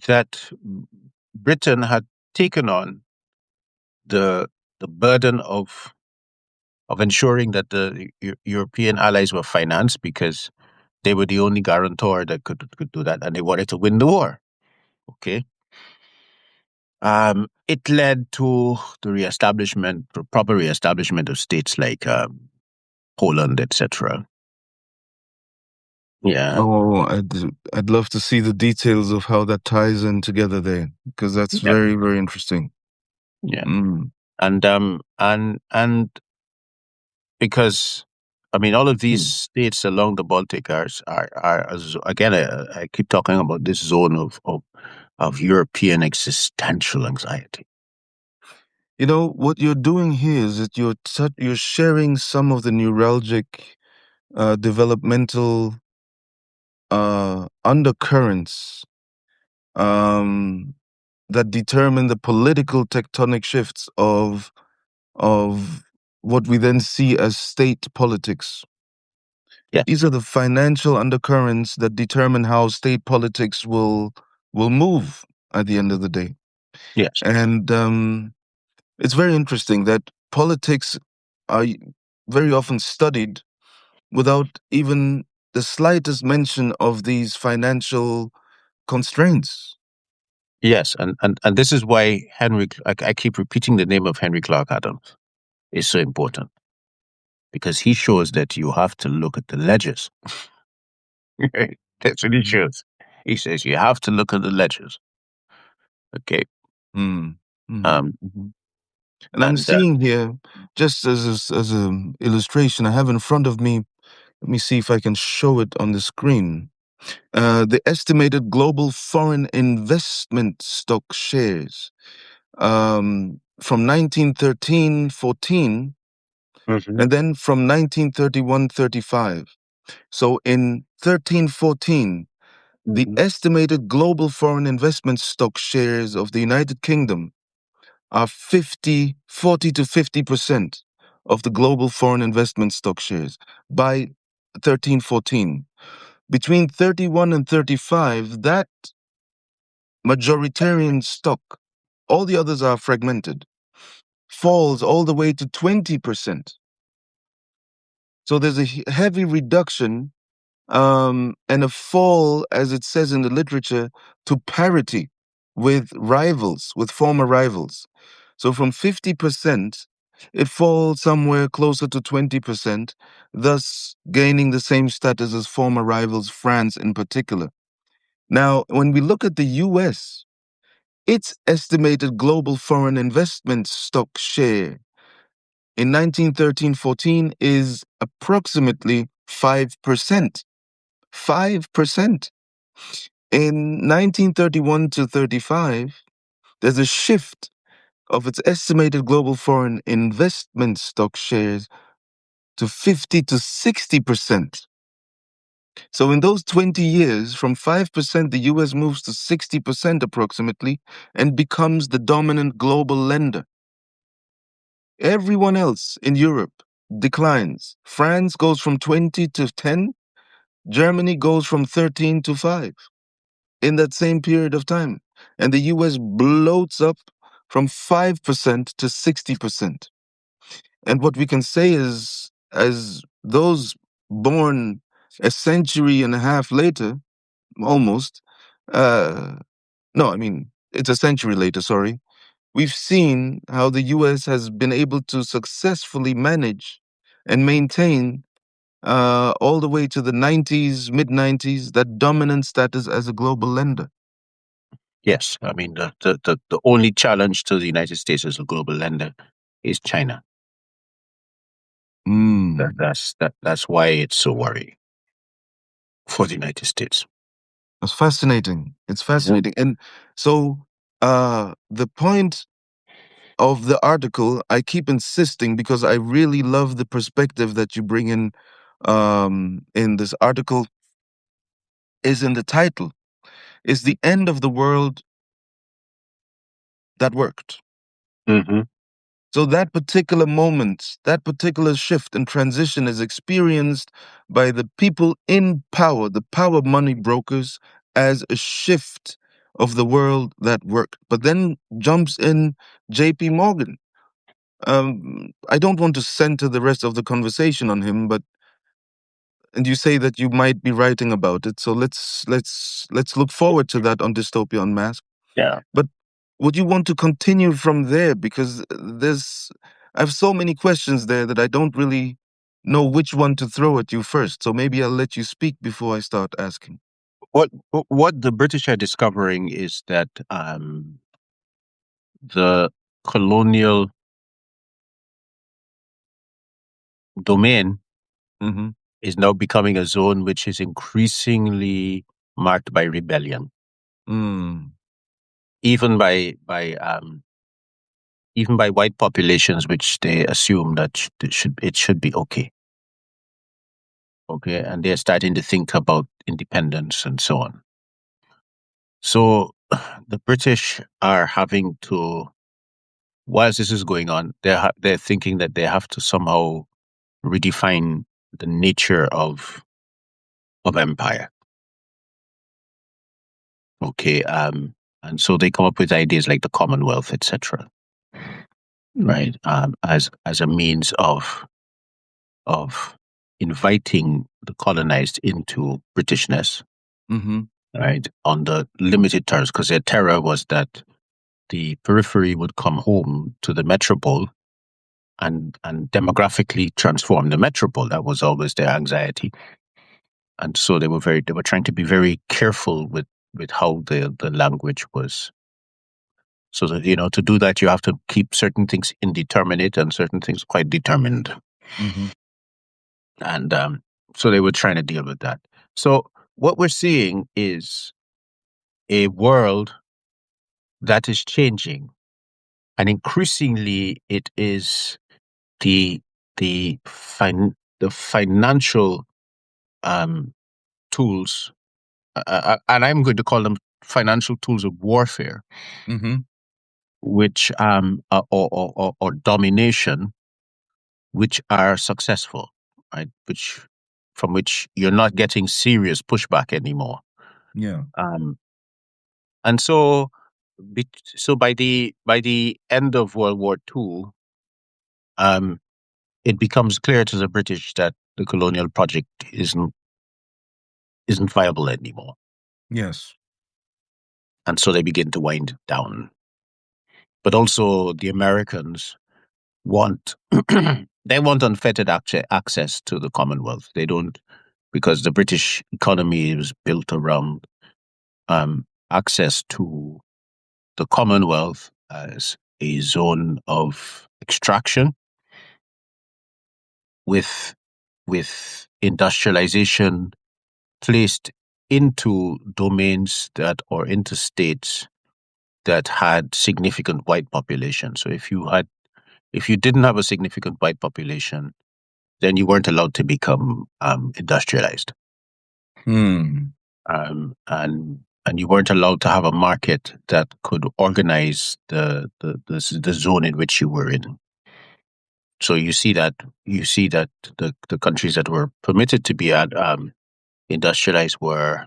that Britain had taken on the burden of ensuring that the European allies were financed because they were the only guarantor that could do that, and they wanted to win the war. Okay, it led to the reestablishment, proper reestablishment of states like Poland, etc. Yeah, Oh, I'd love to see the details of how that ties in together there, because that's yeah, very, very interesting. yeah, Mm, and because I mean, all of these mm. states along the Baltic again. I keep talking about this zone of European existential anxiety. You know, what you're doing here is that you're sharing some of the neuralgic developmental undercurrents um, that determine the political tectonic shifts of what we then see as state politics. Yeah, These are the financial undercurrents that determine how state politics will move at the end of the day. yes, And it's very interesting that politics are very often studied without even the slightest mention of these financial constraints. yes, and this is why I keep repeating the name of Henry Clark Adams is so important because he shows that you have to look at the ledgers. That's what he Mhm. shows. He says you have to look at the ledgers. Okay. Mm. Mhm. Um, Mhm. And I'm and seeing here, just as a illustration, I have in front of me. Let me see if I can show it on the screen. The estimated global foreign investment stock shares from 1913-14, Mhm, and then from 1931-35. So in 13-14, the mhm. estimated global foreign investment stock shares of the United Kingdom are 40 to 50% of the global foreign investment stock shares by 13-14. Between 31 and 35, that majoritarian stock, all the others are fragmented, falls all the way to 20%. So there's a heavy reduction and a fall, as it says in the literature, to parity with rivals, with former rivals. So from 50%, it falls somewhere closer to 20%, thus gaining the same status as former rivals, France in particular. Now, when we look at the US, its estimated global foreign investment stock share in 1913-14 is approximately 5%. 5%. In 1931 to 35, there's a shift of its estimated global foreign investment stock shares to 50 to 60%. So in those 20 years, from 5%, the US moves to 60% approximately and becomes the dominant global lender. Everyone else in Europe declines. France goes from 20 to 10, Germany goes from 13 to 5 in that same period of time. And the US bloats up from 5% to 60%. And what we can say is, as those born a century and a half later, almost, uh, no, I mean, it's a century later, sorry, we've seen how the US has been able to successfully manage and maintain all the way to the 90s, mid 90s, that dominant status as a global lender. Yes, I mean the only challenge to the United States as a global lender is China. That's why it's so worrying for the United States. It's fascinating. It's fascinating. And so the point of the article, I keep insisting because I really love the perspective that you bring in this article, is in the title. Is the end of the world that worked. Mm-hmm. So that particular moment, that particular shift and transition is experienced by the people in power, the power money brokers, as a shift of the world that worked. But then jumps in JP Morgan. I don't want to center the rest of the conversation on him, but and you say that you might be writing about it. So let's look forward to that on Dystopia Unmasked. Yeah. But would you want to continue from there? Because I have so many questions there that I don't really know which one to throw at you first. So maybe I'll let you speak before I start asking. What the British are discovering is that the colonial domain Mm-hmm. is now becoming a zone which is increasingly marked by rebellion, Mm. even even by white populations, which they assume that it should be okay. Okay, and they're starting to think about independence and so on. So the British are having to, whilst this is going on, they're thinking that they have to somehow redefine the nature of empire. Okay, and so they come up with ideas like the Commonwealth, etc. Right, as a means of inviting the colonized into Britishness. Mm-hmm. Right, on the limited terms, because their terror was that the periphery would come home to the metropole and demographically transform the metropole. That was always their anxiety. And so they were trying to be very careful with how the language was. So that, to do that, you have to keep certain things indeterminate and certain things quite determined. Mm-hmm. And so they were trying to deal with that. So what we're seeing is a world that is changing, and increasingly it is the the financial tools, and I'm going to call them financial tools of warfare, Mm-hmm. which or domination, which are successful, right? From which you're not getting serious pushback anymore. Yeah. Um, and so, so by the end of World War II, it becomes clear to the British that the colonial project isn't viable anymore, Yes. and so they begin to wind down. But also the Americans want they want unfettered access to the Commonwealth. They don't, because the British economy is built around access to the Commonwealth as a zone of extraction, with industrialization placed into domains that, or into states that had significant white population. So if you didn't have a significant white population, then you weren't allowed to become industrialized, Hmm. and you weren't allowed to have a market that could organize the zone in which you were in. So you see that the countries that were permitted to be industrialized were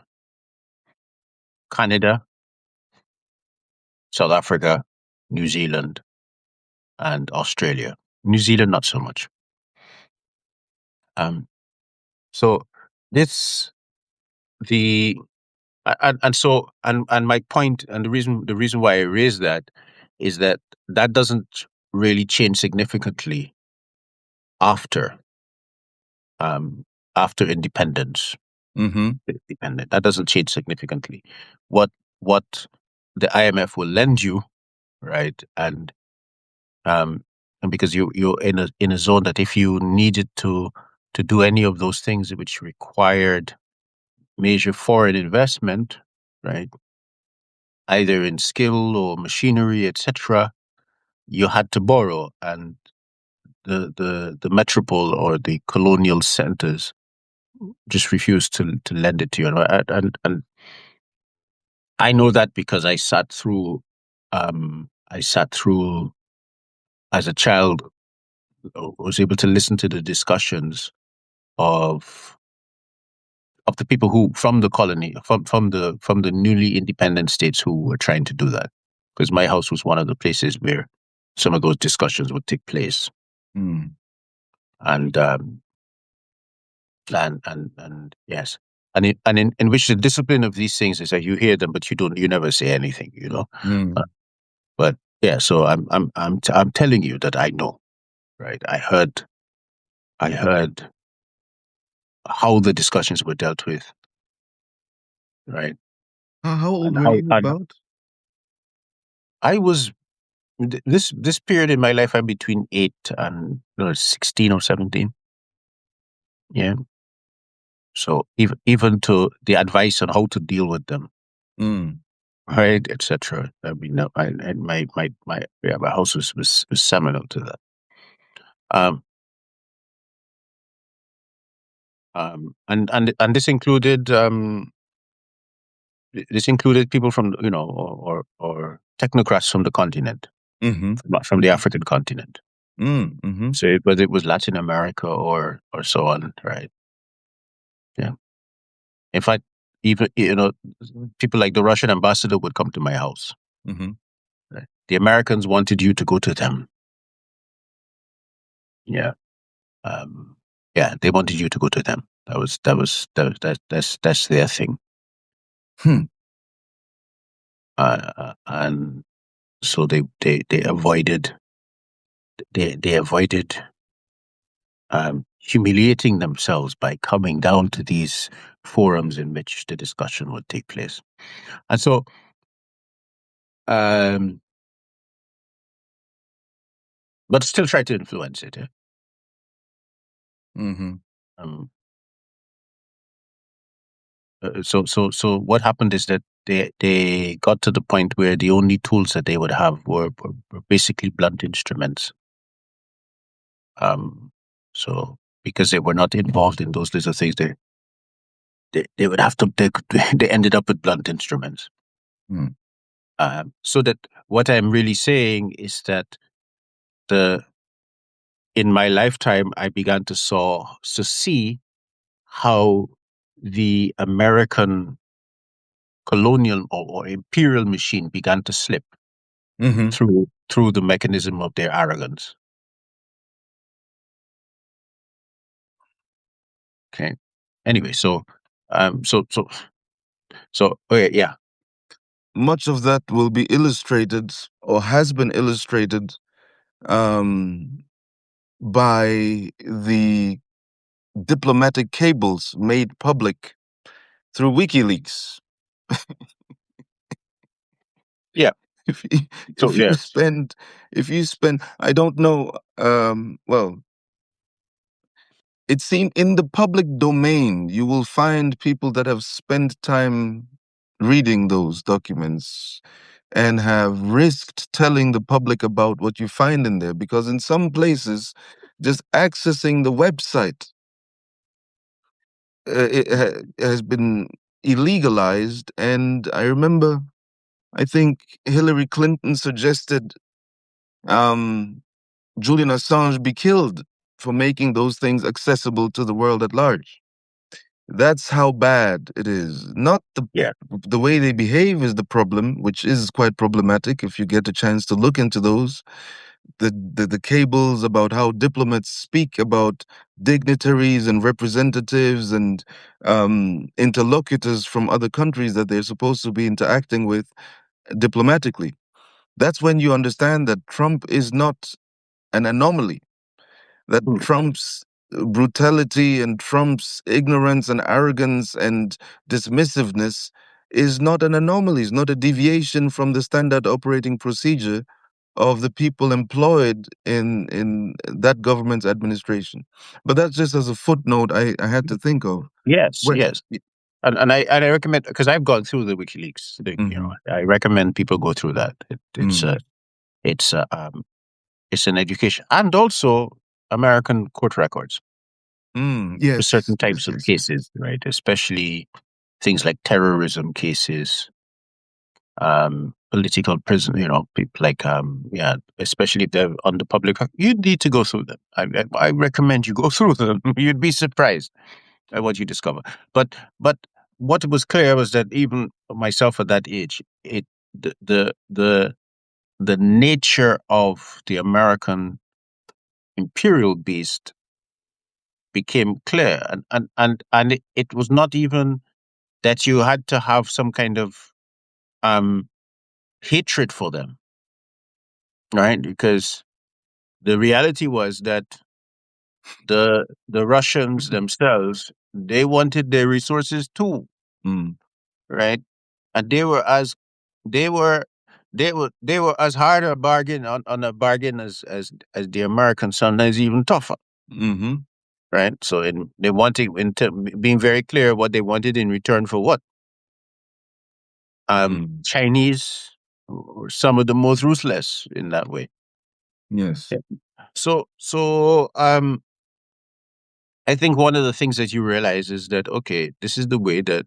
Canada, South Africa, New Zealand, and Australia. New Zealand, not so much. Um, so this the and my point, and the reason why I raise that is that that doesn't really change significantly after um, after independence. Mm-hmm. Independent, that doesn't change significantly. What what the IMF will lend you, right? Um, and because you're in a zone that if you needed to do any of those things which required major foreign investment, right, either in skill or machinery, etc., you had to borrow, and the metropole or the colonial centers just refused to lend it to you. And I know that because I sat through as a child, was able to listen to the discussions of the people who from the colony, from the newly independent states who were trying to do that. Because my house was one of the places where some of those discussions would take place, Mm. and and yes, in which the discipline of these things is that you hear them, but you never say anything, you know. Uh, Mm. but yeah, so I'm telling you that I know, right? I heard how the discussions were dealt with, right? How old And were how you and about? I was this period in my life, I'm between 16 or 17. Yeah. So even to the advice on how to deal with them, Mm. right, etc. I mean, no, my house was seminal to that. Um, and this included people from, or technocrats from the continent, Mm-hmm. from the African continent. Mm. Mm-hmm. So whether it was Latin America or so on, right? Yeah. In fact, even people like the Russian ambassador would come to my house. Mm-hmm. Right? The Americans wanted you to go to them. Yeah. Um, yeah, they wanted you to go to them. That's their thing. Hmm. And so they avoided they avoided humiliating themselves by coming down to these forums in which the discussion would take place. And so, um, but still try to influence it. Eh? Mm-hmm. Um, so what happened is that they got to the point where the only tools that they would have were basically blunt instruments. Um, so because they were not involved in those little things, they would have to they ended up with blunt instruments. Mm. So that what I'm really saying is that the in my lifetime I began to see how the American colonial or imperial machine began to slip Mm-hmm. through the mechanism of their arrogance. Okay. Anyway, so um, so so okay, yeah, Much of that will be illustrated or has been illustrated um, by the diplomatic cables made public through WikiLeaks. yeah. If you, So if you yes, spend, if you spend, I don't know. Well, it seems in the public domain, you will find people that have spent time reading those documents and have risked telling the public about what you find in there, because in some places, just accessing the website has been illegalized. And I remember, I think Hillary Clinton suggested um, Julian Assange be killed for making those things accessible to the world at large. That's how bad it is. Not yeah, the way they behave is the problem, which is quite problematic if you get a chance to look into those. The cables about how diplomats speak about dignitaries and representatives and interlocutors from other countries that they're supposed to be interacting with diplomatically. That's when you understand that Trump is not an anomaly, that mm, Trump's brutality and Trump's ignorance and arrogance and dismissiveness is not an anomaly, is not a deviation from the standard operating procedure of the people employed in that government's administration. But that's just as a footnote I had to think of. yes, Where, yes. And I recommend, because I've gone through the WikiLeaks. mm-hmm, I recommend people go through that. mm, It's it's an education, and also American court records for yes, certain yes, types of yes, yes, cases, right? Especially things like terrorism cases, political prison. People like yeah, especially if they're under public. You need to go through them. I recommend you go through them. You'd be surprised at what you discover. But what was clear was that even myself at that age, the the nature of the American imperial beast became clear, and it was not even that you had to have some kind of um hatred for them, right? Because the reality was that the Russians themselves, they wanted their resources too, mm, right? And they were they were as hard a bargain on a bargain as the Americans, sometimes even tougher, mm-hmm, right? So they wanted, being very clear what they wanted in return for what. mm, Chinese were some of the most ruthless in that way. yes, Yeah. So I think one of the things that you realize is that, okay, this is the way that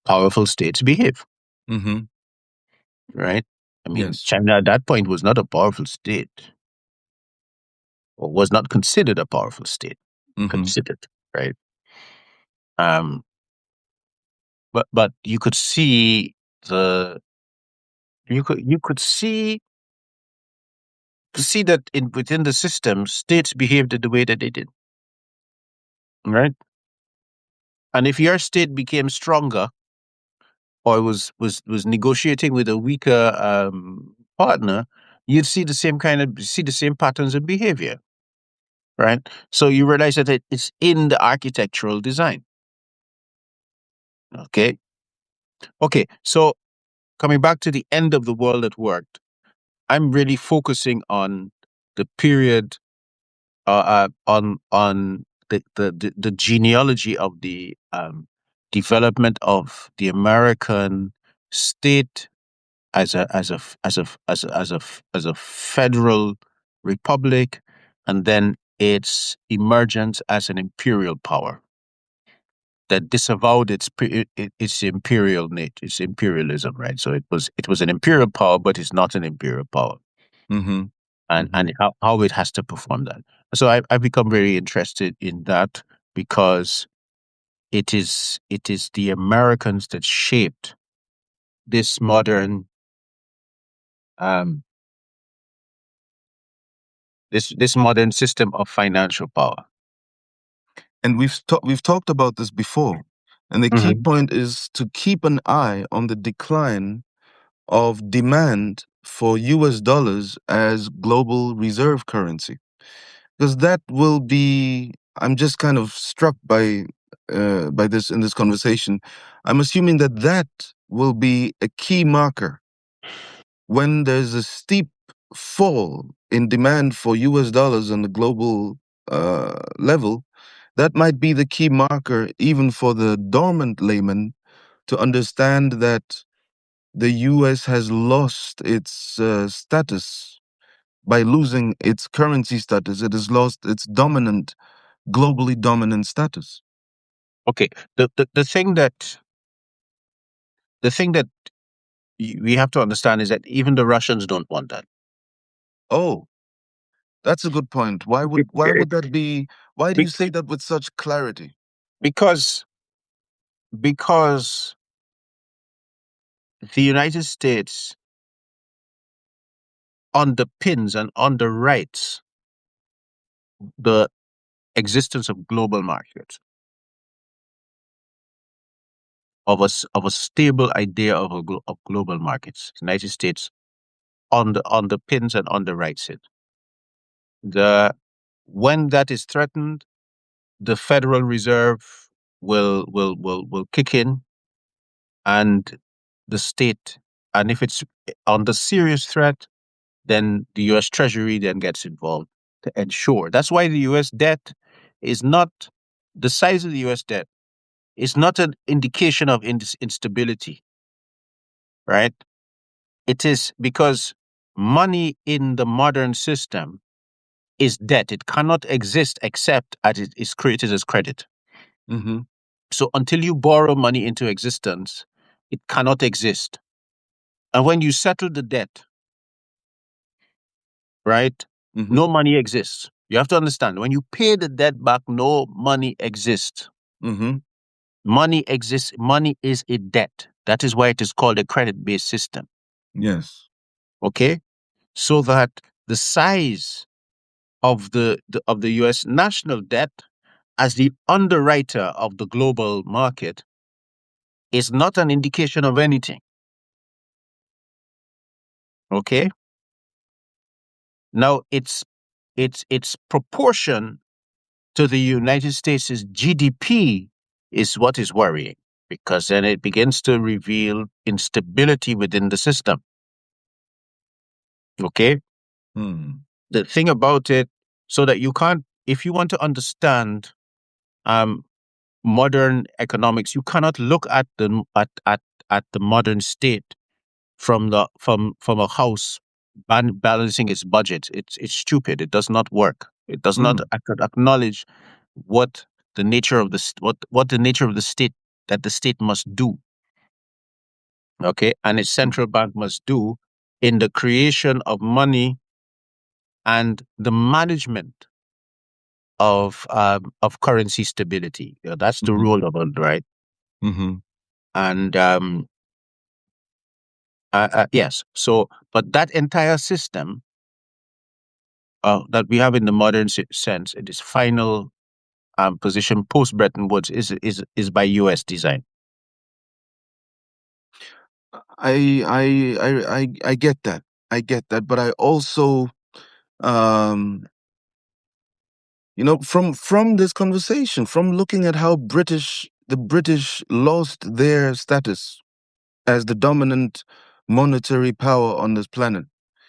powerful states behave, mm-hmm, right? I mean, yes, China at that point was not a powerful state, or was not considered a powerful state. mm-hmm, Considered, right? Um, but the you could see that in within the system, states behaved the way that they did, right? And if your state became stronger, or was negotiating with a weaker partner, you'd see the same patterns of behavior, right? So you realize that it's in the architectural design. Okay, okay. So coming back to the end of the world that worked, I'm really focusing on the period, on the genealogy of the development of the American state as a federal republic, and then its emergence as an imperial power that disavowed its imperial nature, its imperialism, right? So it was an imperial power, but it's not an imperial power, mm-hmm, and mm-hmm, and how it has to perform that. So I've become very interested in that, because it is the Americans that shaped this um modern system of financial power, And we've talked about this before. And the key Mhm. point is to keep an eye on the decline of demand for US dollars as global reserve currency. Because that will be, I'm just kind of struck by this in this conversation. I'm assuming that that will be a key marker when there's a steep fall in demand for US dollars on the global level. That might be the key marker even for the dormant layman to understand that the US has lost its status by losing its currency status. It has lost its dominant, globally dominant status. Okay. The thing that we have to understand is that even the Russians don't want that. Oh, that's a good point. Why would that be? Why do you Be- say that with such clarity? because because the United States underpins and underwrites the existence of global markets, of a stable idea of global markets. The United States underpins and underwrites it. The When that is threatened, the Federal Reserve will kick in, and the state, and if it's under serious threat, then the U.S. Treasury then gets involved to ensure. That's why the U.S. debt is not the size of the U.S. debt is not an indication of instability, right? It is because money in the modern system is debt. It cannot exist except as it is created as credit. Mm-hmm. So until you borrow money into existence, it cannot exist. And when you settle the debt, right, Mm-hmm. no money exists. You have to understand, when you pay the debt back, no money exists. Mm-hmm. Money exists. Money is a debt. That is why it is called a credit based system. Yes. Okay. So that the size of the US national debt as the underwriter of the global market is not an indication of anything. Okay. Now its proportion to the United States' GDP is what is worrying, because then it begins to reveal instability within the system. Okay. Hmm. The thing about it, so that you can't, if you want to understand um, modern economics, you cannot look at at the modern state from a house balancing its budget. It's stupid. It does not work. It does not Mm. acknowledge what the nature of what the nature of the state, that the state must do. Okay, and its Mm. central bank must do in the creation of money and the management of currency stability. That's the Mm-hmm. rule of it, right? Mm-hmm. And yes, so but that entire system that we have in the modern sense, in its final position post Bretton Woods, is by U.S. design. I get that. I get that, but I also, um, from this conversation, from looking at how the British lost their status as the dominant monetary power on this planet,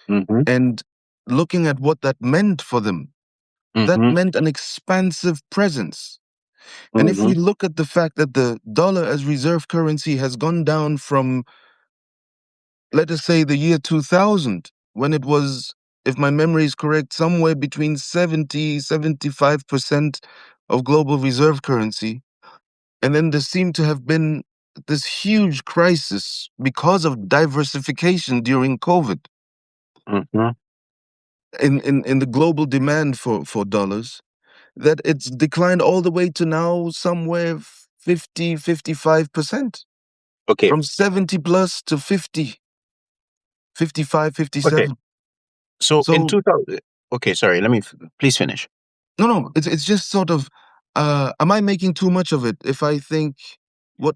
Mm-hmm. and looking at what that meant for them, that Mm-hmm. meant an expansive presence. And if Mm-hmm. we look at the fact that the dollar as reserve currency has gone down from, let us say, the year 2000, when it was, if my memory is correct, somewhere between 75% of global reserve currency. And then there seemed to have been this huge crisis because of diversification during COVID Mm-hmm. in the global demand for dollars, that it's declined all the way to now somewhere 50-55%, Okay. from 70 plus to 50, 55, Okay. 57. So in So 2000, okay, sorry, please finish. no, it's just sort of, am I making too much of it if I think what?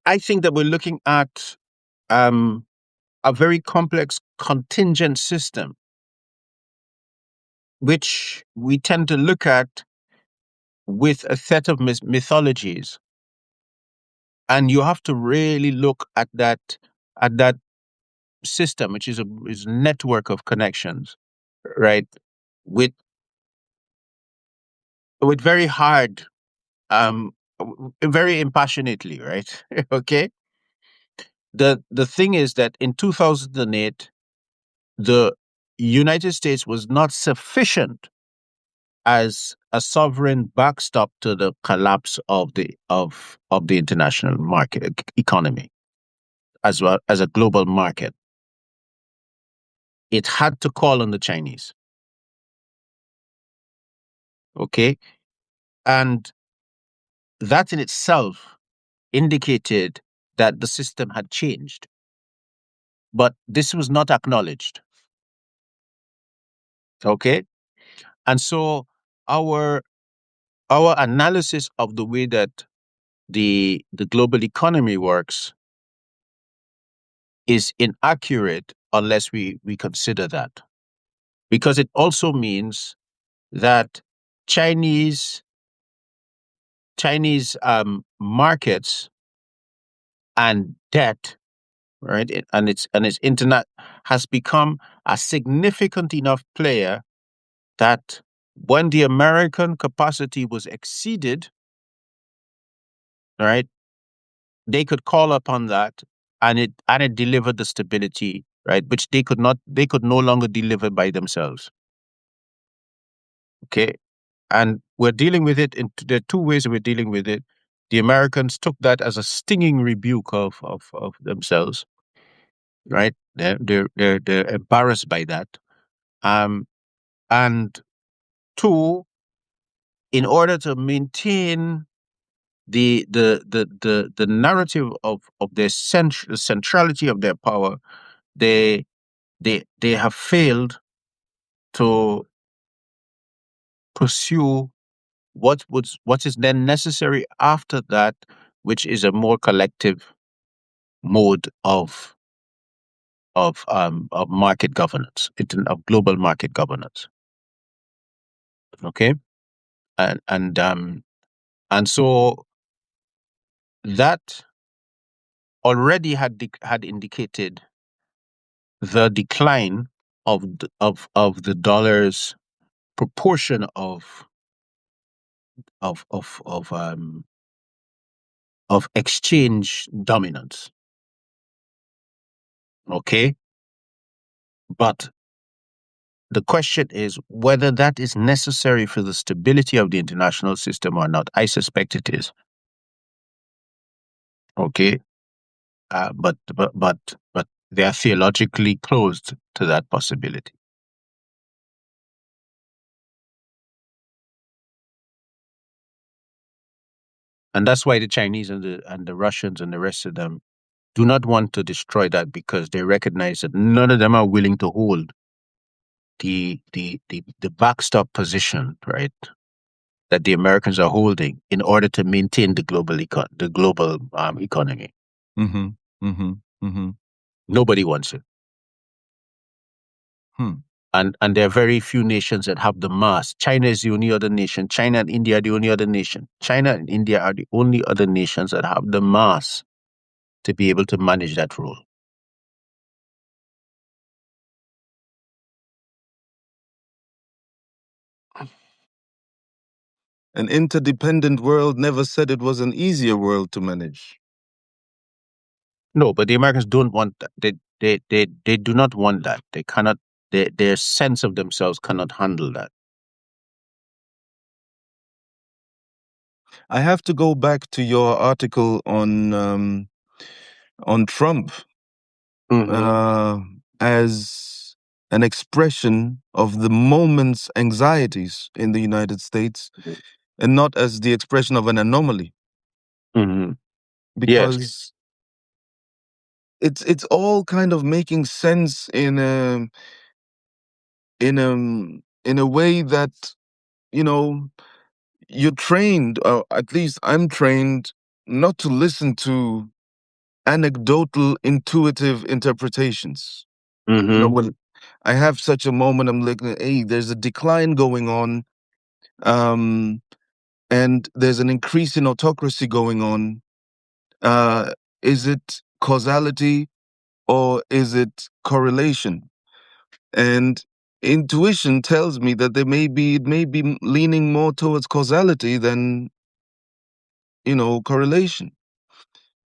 I think that we're looking at a very complex contingent system, which we tend to look at with a set of mythologies, and you have to really look at that system, which is a network of connections, right? With very hard, very impassionately, right? Okay. The thing is that in 2008, the United States was not sufficient as a sovereign backstop to the collapse of the international market economy, as well as a global market. It had to call on the Chinese. Okay. And that in itself indicated that the system had changed. But this was not acknowledged. Okay. And so our analysis of the way that the global economy works is inaccurate unless we consider that. Because it also means that Chinese markets and debt, right, and its internet has become a significant enough player that when the American capacity was exceeded, right, they could call upon that, and it delivered the stability, right, which they could no longer deliver by themselves. Okay. And we're dealing with it there are two ways we're dealing with it. The Americans took that as a stinging rebuke of themselves, right? They're embarrassed by that. Um, and two, in order to maintain the narrative of their the centrality of their power, they they have failed to pursue what is then necessary after that, which is a more collective mode of market governance, of global market governance. Okay. And so that already had indicated the decline of the dollar's proportion of of of um of exchange dominance. Okay. But the question is whether that is necessary for the stability of the international system or not. I suspect it is. Okay. But they are theologically closed to that possibility. And that's why the Chinese and the Russians and the rest of them do not want to destroy that, because they recognize that none of them are willing to hold the backstop position, right, that the Americans are holding in order to maintain the global economy. Mm-hmm. Mm-hmm. Mm-hmm. Nobody wants it. Hmm. And there are very few nations that have the mass. China is the only other nation. China and India are the only other nation. China and India are the only other nations that have the mass to be able to manage that role. An interdependent world never said it was an easier world to manage. No, but the Americans don't want that. They do not want that. They cannot. Their sense of themselves cannot handle that. I have to go back to your article on Trump Mm-hmm. as an expression of the moment's anxieties in the United States, and not as the expression of an anomaly, Mm-hmm. Yes. because it's all kind of making sense in a way that you know, you're trained, or at least I'm trained, not to listen to anecdotal, intuitive interpretations. You know, Mm-hmm. when I have such a moment, I'm like, hey, there's a decline going on, um, and there's an increase in autocracy going on. Uh, is it causality or is it correlation? And intuition tells me that it may be leaning more towards causality than, correlation,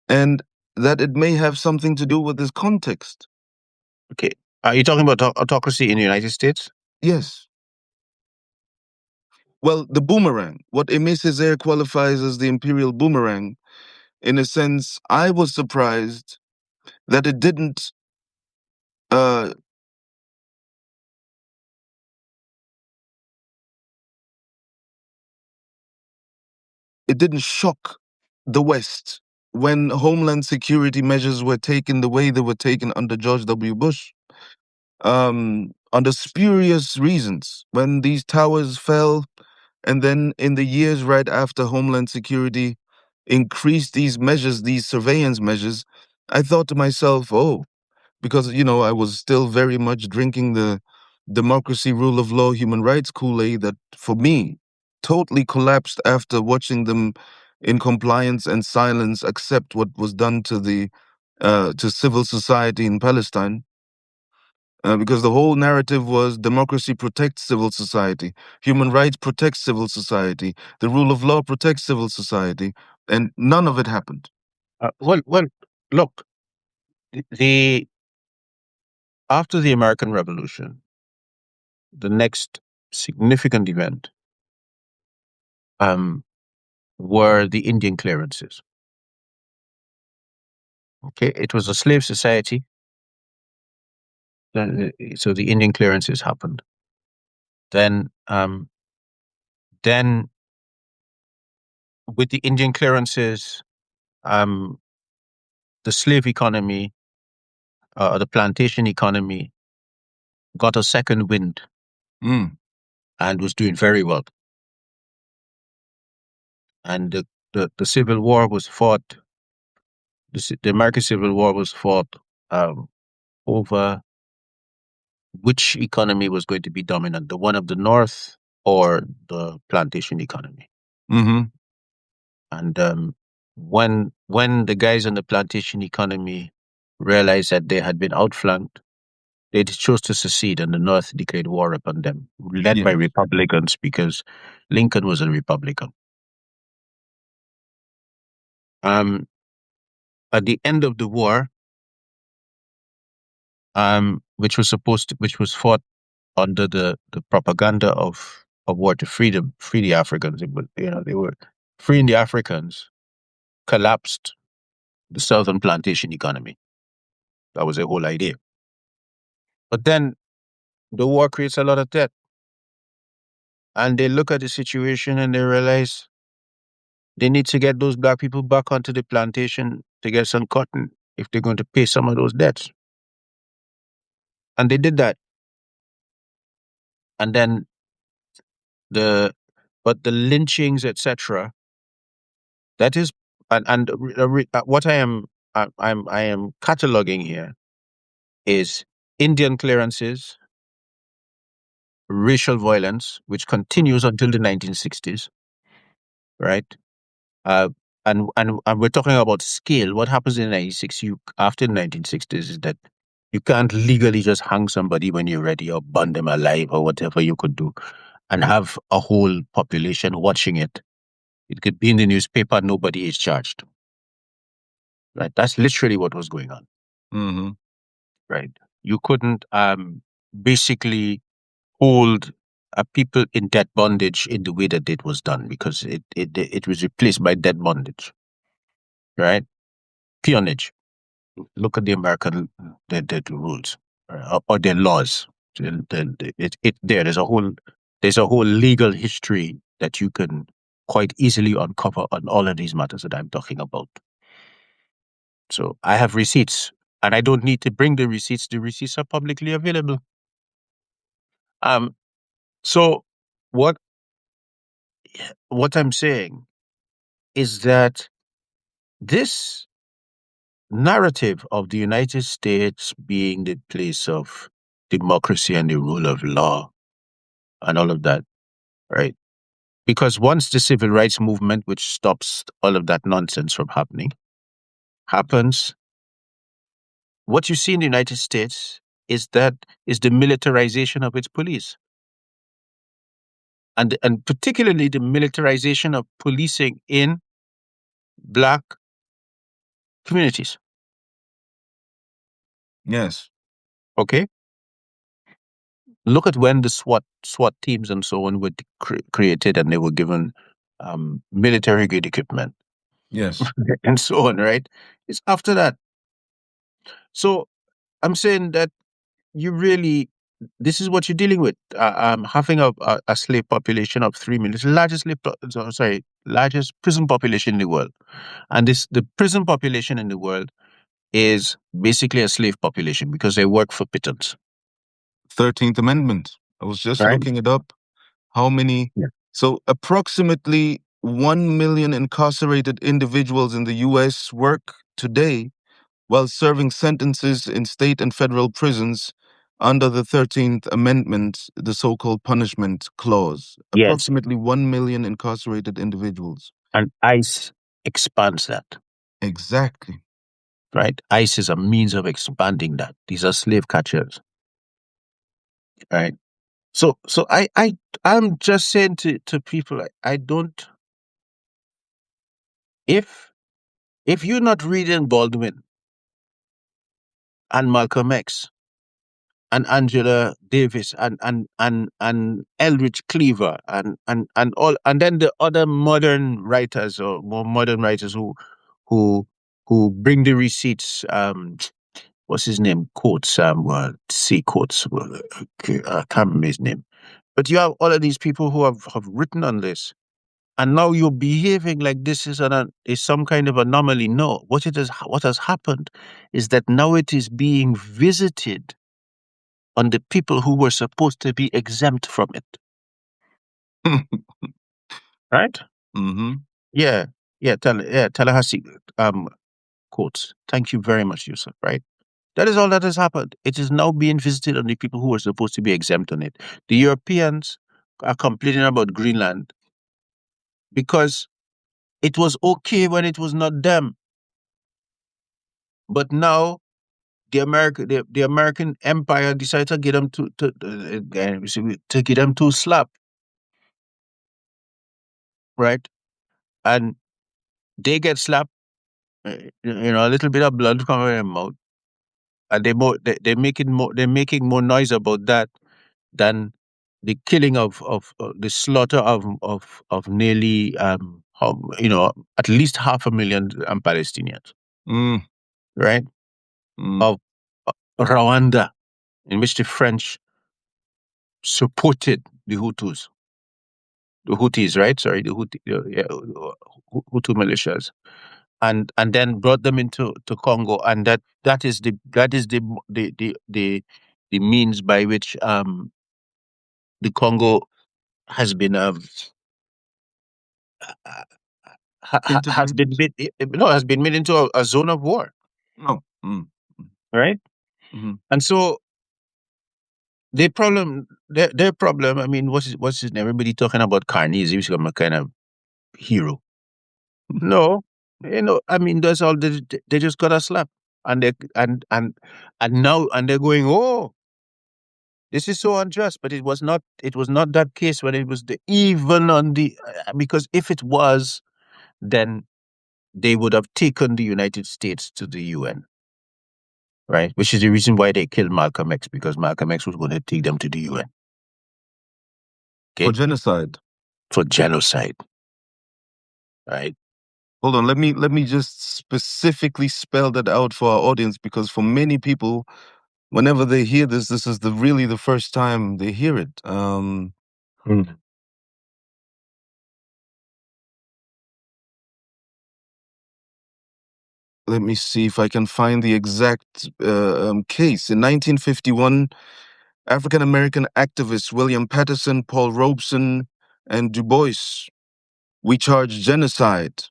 and that it may have something to do with this context. Okay. Are you talking about autocracy in the United States? Yes. Well, the boomerang, what Aimé Césaire qualifies as the imperial boomerang, in a sense, I was surprised that uh, it didn't shock the West when Homeland Security measures were taken the way they were taken under George W. Bush, under spurious reasons. When these towers fell, and then in the years right after Homeland Security increased these measures, these surveillance measures, I thought to myself, oh, because I was still very much drinking the democracy, rule of law, human rights Kool-Aid that for me totally collapsed after watching them in compliance and silence accept what was done to the to civil society in Palestine. Because the whole narrative was democracy protects civil society, human rights protects civil society, the rule of law protects civil society, and none of it happened. Well, look, the after the American Revolution, the next significant event um, were the Indian clearances. Okay, it was a slave society, so the Indian clearances happened. Then, then with the Indian clearances, um, the slave economy, the plantation economy, got a second wind Mm. and was doing very well. And the Civil War was fought. The American Civil War was fought um, over which economy was going to be dominant, the one of the North or the plantation economy. Hmm. And when the guys in the plantation economy realized that they had been outflanked, they chose to secede, and the North declared war upon them, led by Yes. Republicans because Lincoln was a Republican. Um, at the end of the war, which was fought under the propaganda of war to freedom, free the Africans. They were freeing the Africans, collapsed the Southern plantation economy. That was the whole idea. But then the war creates a lot of debt. And they look at the situation and they realize they need to get those black people back onto the plantation to get some cotton if they're going to pay some of those debts. And they did that. And then the but the lynchings, etc. That is, what I am cataloging here is Indian clearances, racial violence, which continues until the 1960s, right? Uh, and we're talking about scale. What happens in 1960, after the 1960s, is that you can't legally just hang somebody when you're ready or burn them alive or whatever you could do and have a whole population watching it. It could be in the newspaper, nobody is charged. Right? That's literally what was going on. Hmm. Right? You couldn't basically hold people in debt bondage in the way that it was done because it was replaced by debt bondage. Right? Peonage. Look at the American the rules or their laws. There's a whole legal history that you can quite easily uncover on all of these matters that I'm talking about. So I have receipts, and I don't need to bring the receipts. The receipts are publicly available. Um. So what? what I'm saying is that this narrative of the United States being the place of democracy and the rule of law and all of that, right? Because once the civil rights movement, which stops all of that nonsense from happening, happens, what you see in the United States is the militarization of its police, and particularly the militarization of policing in black communities. Yes. Okay, look at when the SWAT teams and so on were created, and they were given military grade equipment Yes. and so on. Right? It's after that. So I'm saying that you really, this is what you're dealing with. Having a slave population of 3 million, it's the largest largest prison population in the world, and the prison population in the world is basically a slave population because they work for pittance. 13th Amendment. I was just Right? looking it up. How many? Yeah. So, approximately 1 million incarcerated individuals in the US work today while serving sentences in state and federal prisons under the 13th Amendment, the so called punishment clause. Yes, Approximately 1 million incarcerated individuals. and ICE expands that. Exactly. Right? ICE is a means of expanding that. These are slave catchers. Right? I'm just saying to people, I don't, if you're not reading Baldwin and Malcolm X and Angela Davis and Eldridge Cleaver and all, and then the other modern writers or more modern writers who bring the receipts, what's his name, quotes, C quotes, I can't remember his name, but you have all of these people who have written on this. And now you're behaving like this is some kind of anomaly. No, what has happened is that now it is being visited on the people who were supposed to be exempt from it. Right? Mm-hmm. Yeah. Tallahassee quotes. Thank you very much, Yusuf. Right? That is all that has happened. It is now being visited on the people who were supposed to be exempt on it. The Europeans are complaining about Greenland because it was okay when it was not them. But now the American Empire decided to get them to get them to slap, right? And they get slapped, a little bit of blood coming out of their mouth, and they're making more noise about that than the killing of the slaughter of nearly at least 500,000 Palestinians, Mm, right? mm. Of Rwanda, in which the French supported the Houthis, right? Sorry, the Hutu militias, and then brought them into to Congo, and that is the means by which the Congo has been has been Integrated? made no has been made into a zone of war, No. Mm, right? mm-hmm. And so their problem. I mean, what's his name? Everybody talking about Carney. He's become a kind of hero. No, I mean, that's all. They just got a slap, and they and now they're going, oh, this is so unjust. But it was not. It was not that case when it was even on the because if it was, then they would have taken the United States to the UN, right? Which is the reason why they killed Malcolm X, because Malcolm X was going to take them to the UN, For okay, genocide. for genocide, right? Hold on, let me just specifically spell that out for our audience, because for many people, whenever they hear this, this is really the first time they hear it. Mm. Let me see if I can find the exact case. In 1951, African American activists William Patterson, Paul Robeson, and Du Bois We charge genocide,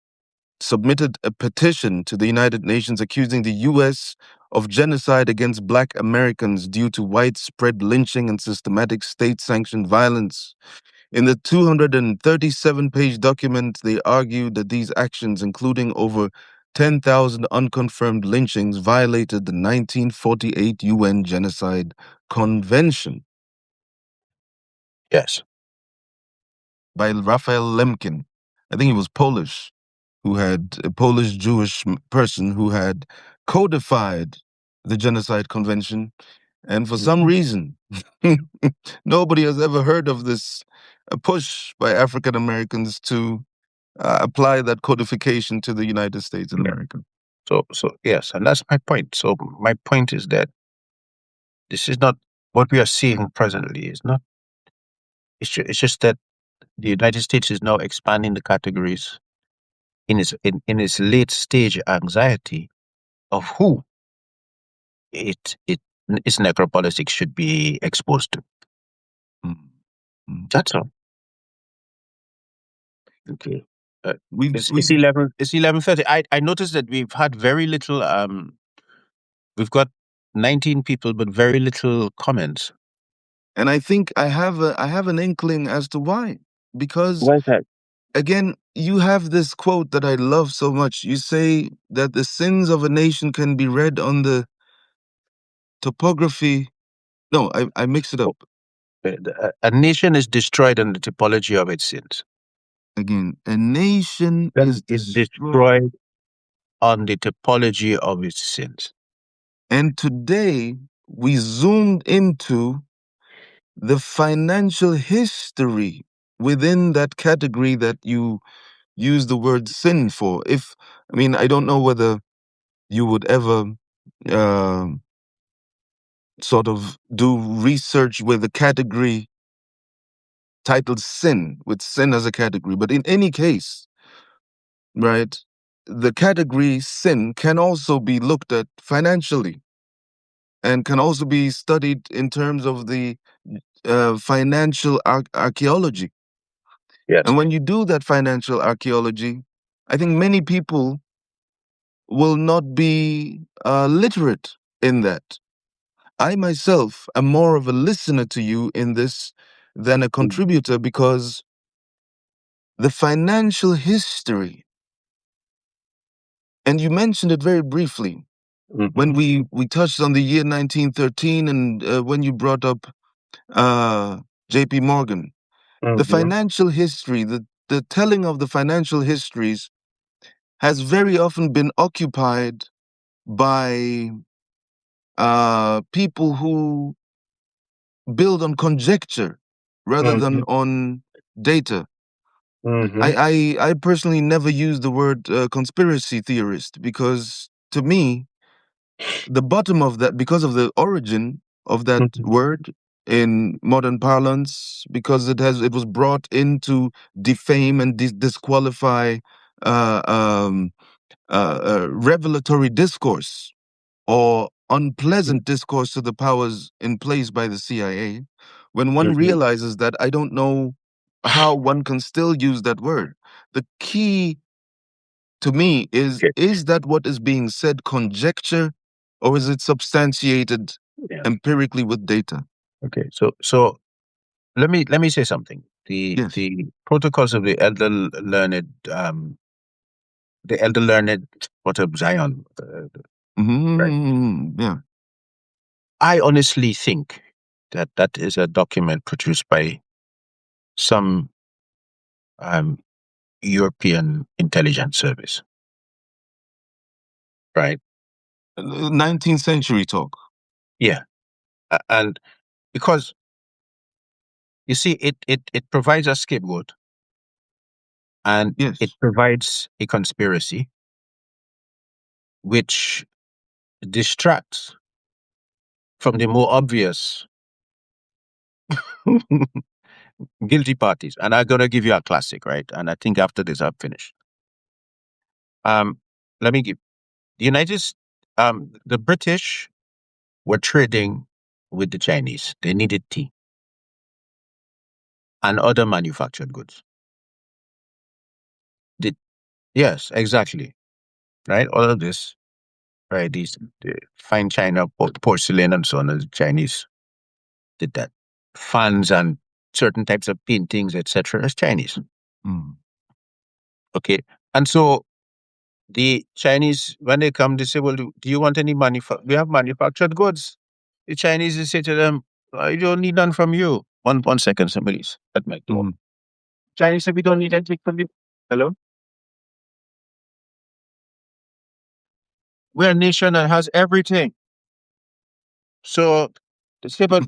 submitted a petition to the United Nations accusing the U.S. of genocide against Black Americans due to widespread lynching and systematic state sanctioned violence. In the 237-page document, they argued that these actions, including over 10,000 unconfirmed lynchings, violated the 1948 UN Genocide Convention Yes. by Raphael Lemkin. I think he was Polish, who had a Polish Jewish person who had codified the Genocide Convention. And for some Mhm. reason, nobody has ever heard of this push by African Americans to apply that codification to the United States of Yeah. America. So yes, and that's my point. So my point is that this is not what we are seeing presently. Is not. It's just that the United States is now expanding the categories in its late stage anxiety of who its necropolitics should be exposed to. Mm. Mm. That's all. Okay. We've It's we've 11. It's 11:30. I noticed that we've had very little. We've got 19 people, but very little comments. and I think I have an inkling as to why. Because Why is that? again, you have this quote that I love so much. You say that the sins of a nation can be read on the topography. No, I mix it up. A nation is destroyed on the typology of its sins. Again, a nation Then is is destroyed. destroyed on the typology of its sins. And today we zoomed into the financial history within that category that you use the word sin for. If I mean, I don't know whether you would ever uh, sort of do research with a category titled sin, with sin as a category. But in any case, right, the category sin can also be looked at financially and can also be studied in terms of the financial archaeology. Yes. And when you do that financial archaeology, I think many people will not be literate in that. I myself am more of a listener to you in this than a Mm. contributor because the financial history, and you mentioned it very briefly when Mhm. we touched on the year 1913 and when you brought up J.P. Morgan. The Mhm. financial history, the telling of the financial histories has very often been occupied by people who build on conjecture rather than Mhm. on data. Mhm. I personally never use the word conspiracy theorist because to me, the bottom of that, because of the origin of that Mhm. word in modern parlance, because it was brought in to defame and disqualify uh, um, revelatory discourse or unpleasant discourse to the powers in place by the CIA, when one Mhm. realizes that, I don't know how one can still use that word. The key to me Okay. is that what is being said conjecture or is it substantiated Yeah. empirically with data? Okay. So let me say something. Yes. The protocols of the elder learned, what of Zion. Right. Yeah. I honestly think that that is a document produced by some um, European intelligence service, right? 19th century talk. Yeah, and because you see, it provides a scapegoat and it Yes. provides a conspiracy which distracts from the more obvious guilty parties. And I'm gonna give you a classic, right? And I think after this, I'll finish. Um, let me give the the British were trading with the Chinese. They needed tea and other manufactured goods. Yes, exactly. Right. All of this, right? These fine china, porcelain, and so on. The Chinese did that. Fans and certain types of paintings, etc. As Chinese. Mm. Okay. And so the Chinese, when they come, they say, "Well, do you want any we have manufactured goods." The Chinese, they say to them, "I don't need none from you." One second, somebody's at my door. Mm. Chinese say, "We don't need anything from you." Hello. We're a nation that has everything. So they say, but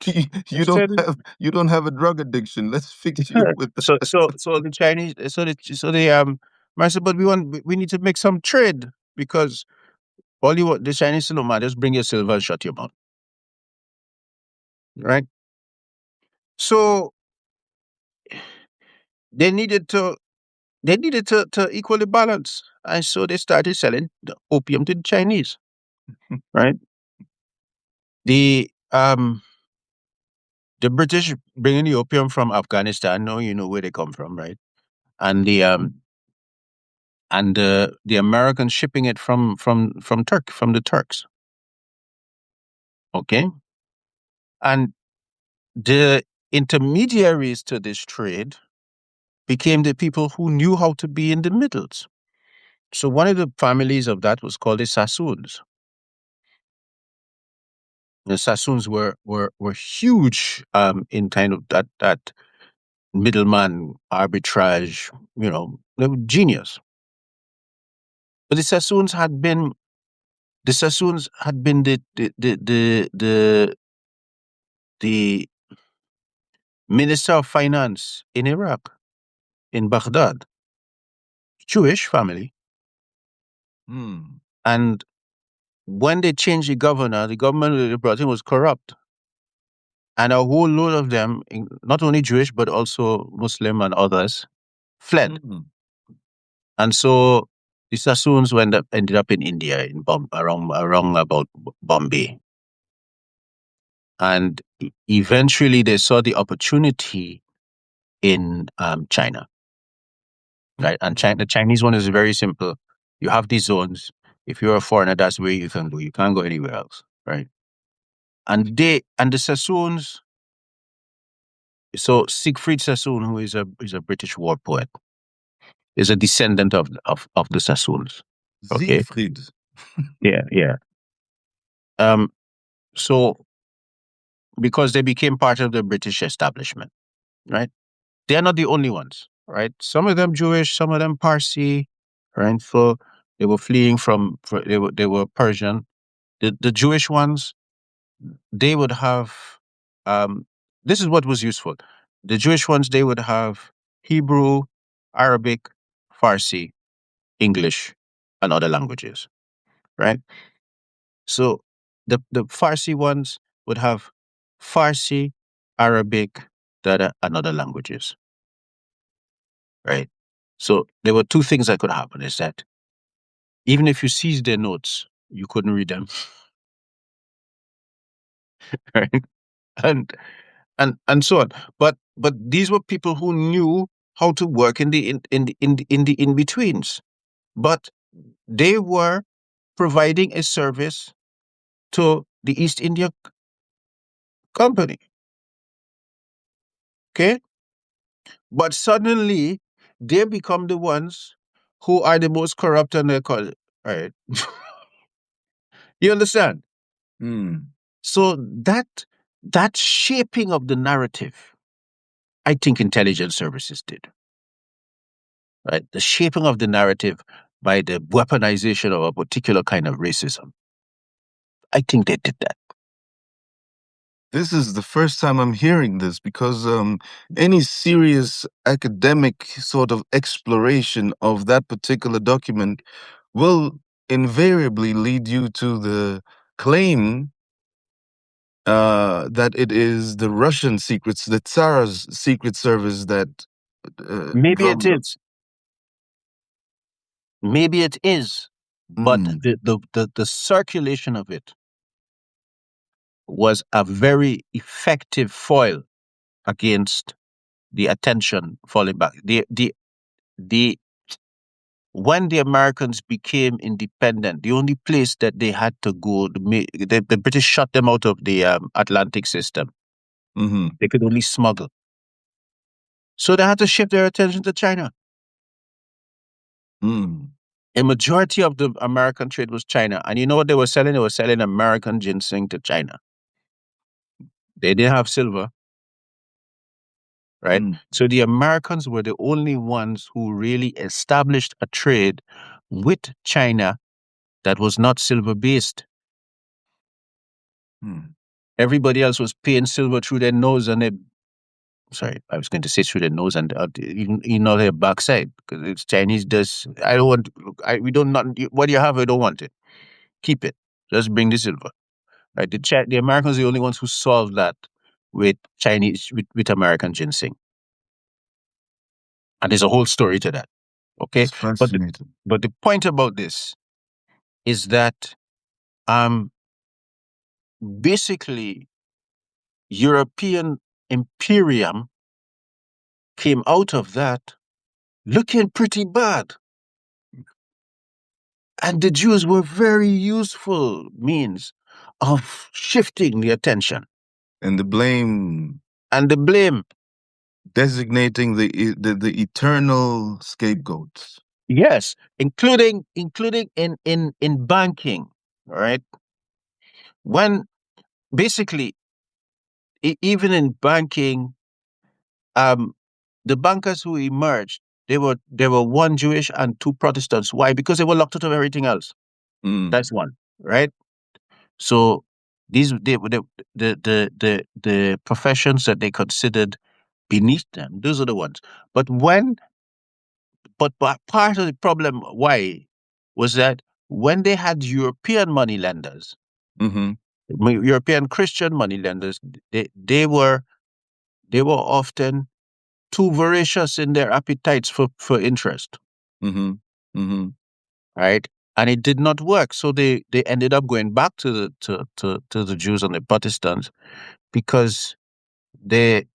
You don't instead, have a drug addiction. Let's fix you with so the Chinese, I said, but we need to make some trade because all you want, the Chinese say, no man, just bring your silver and shut your mouth, right? So they needed to to equally balance, and so they started selling the opium to the Chinese, right? The the British bringing the opium from Afghanistan. No, you know where they come from, right? And the Americans shipping it from the Turks. Okay, and the intermediaries to this trade became the people who knew how to be in the middles. So one of the families of that was called the Sassoons. The Sassoons were huge in kind of that middleman arbitrage. They were genius. But the Sassoons had been the minister of finance in Iraq, in Baghdad, Jewish family. Mm. And when they changed the governor, the government that they brought in was corrupt. And a whole load of them, not only Jewish, but also Muslim and others, fled. Mm. And so the Sassoons ended up in India, around about Bombay. And eventually they saw the opportunity in China. Right. And the Chinese one is very simple. You have these zones. If you're a foreigner, that's where you can go. You can't go anywhere else. Right. And the Sassoons, so Siegfried Sassoon, who is a British war poet, is a descendant of the Sassoons. Okay. Siegfried. Yeah, yeah. Um, so because they became part of the British establishment, right? They're not the only ones, right? Some of them Jewish, some of them Parsi, right? So they were fleeing they were Persian. The Jewish ones, they would have um this is what was useful. The Jewish ones, they would have Hebrew, Arabic, Farsi, English, and other languages, right? So the Farsi ones would have Farsi, Arabic, and other languages, right? So there were two things that could happen: is that even if you seized their notes, you couldn't read them, right? And and so on. But these were people who knew how to work in the in betweens. But they were providing a service to the East India Company. Okay, but suddenly they become the ones who are the most corrupt and they call it. Right? You understand? Mm. So that shaping of the narrative, I think intelligence services did. Right? The shaping of the narrative by the weaponization of a particular kind of racism. I think they did that. This is the first time I'm hearing this because any serious academic sort of exploration of that particular document will invariably lead you to the claim that it is the Russian secrets, the Tsar's secret service that Maybe it drummed up. is. Maybe it is. But Mm. the circulation of it was a very effective foil against the attention falling back. The when the Americans became independent, the only place that they had to go, the British shut them out of the Atlantic system. Mm-hmm. They could only smuggle. So they had to shift their attention to China. Mm. A majority of the American trade was China. And you know what they were selling? They were selling American ginseng to China. They didn't have silver, right? Mm. So the Americans were the only ones who really established a trade with China that was not silver based. Mm. Everybody else was paying silver through their nose and their, sorry, I was going to say through their nose and their backside, because it's Chinese. Does I don't want. We don't not. What do you have? I don't want it. Keep it. Just bring the silver. Right? The Americans are the only ones who solved that with Chinese with American ginseng, and there's a whole story to that. Okay, It's but fascinating. the point about this is that um basically European imperium came out of that looking pretty bad. And the Jews were very useful means of shifting the attention And the blame and the blame. designating the eternal scapegoats. Yes, including in banking, all right? When basically even in banking, um, the bankers who emerged, they were one Jewish and two Protestants. Why? Because they were locked out of everything else. Mm. That's one, right? So these the professions that they considered beneath them, those are the ones. But part of the problem why was that when they had European money lenders, Mm-hmm. European Christian money lenders, they were often too voracious in their appetites for interest, Mm-hmm. Mm-hmm. right? And it did not work. So they ended up going back to the Jews and the Protestants because they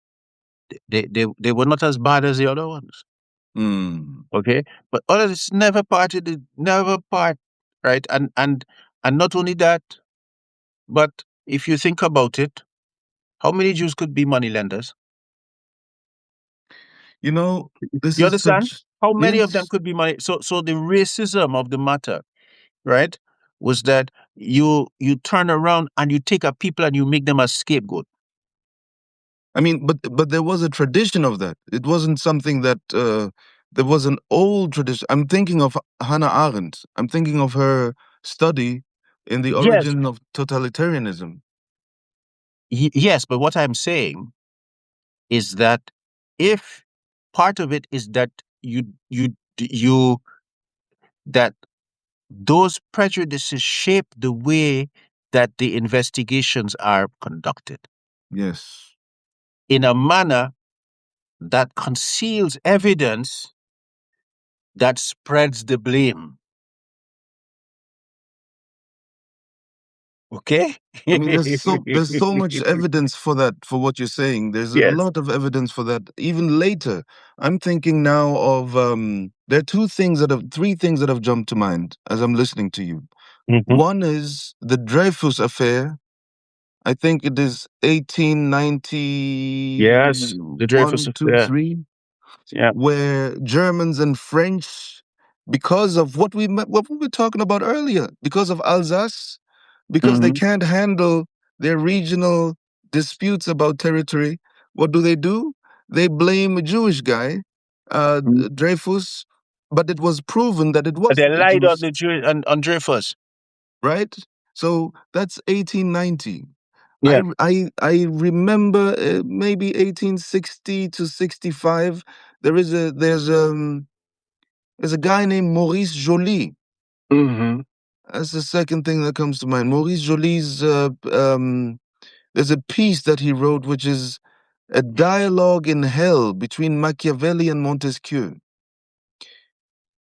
they were not as bad as the other ones. Mm. Okay, but all of this never part, right? And not only that, but if you think about it, how many Jews could be money lenders? You know, this You is understand? such. How many of them Yes. could be money? So the racism of the matter, right, was that you turn around and you take a people and you make them a scapegoat. I mean, but there was a tradition of that. It wasn't something that there was an old tradition. I'm thinking of Hannah Arendt. I'm thinking of her study in the Yes, origin of totalitarianism. yes, but what I'm saying is that if part of it is that you that those prejudices shape the way that the investigations are conducted Yes. in a manner that conceals evidence that spreads the blame. Okay? I mean, there's so much evidence for that, for what you're saying. There's a Yes. lot of evidence for that. Even later, I'm thinking now of there are three things that have jumped to mind as I'm listening to you. Mhm. One is the Dreyfus affair. I think it is Yes, the Dreyfus 1891, 2, affair. 3, Yeah. where Germans and French, because of what we were talking about earlier, because of Alsace, because they Hmm. can't handle their regional disputes about territory, what do? They blame a Jewish guy, Dreyfus, but it was proven that it They wasn't a lied on Jewish, the Jew and on Dreyfus. right? So that's 1890. Yeah. I remember maybe 1860 to 65. There's a guy named Maurice Joly. Hmm. That's the second thing that comes to mind. Maurice Joly's there's a piece that he wrote which is a dialogue in hell between Machiavelli and Montesquieu.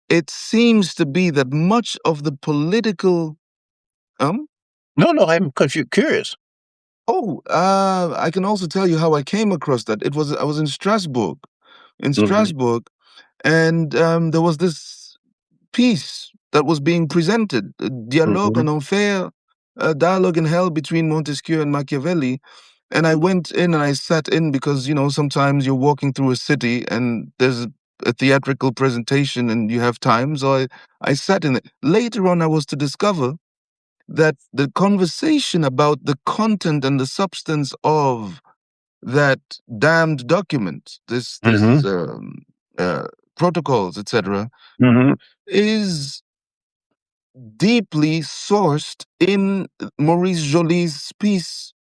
It seems to be that much of the political um No, no, I'm confused, curious. I can also tell you how I came across that. I was in Strasbourg, Hmm. and there was this piece that was being presented, Dialogue en Enfer, Dialogue in Hell between Montesquieu and Machiavelli. And I went in and I sat in because, sometimes you're walking through a city and there's a theatrical presentation and you have time. So I sat in it. Later on, I was to discover that the conversation about the content and the substance of that damned document, this protocols, etc., is deeply sourced in Maurice Joly's piece,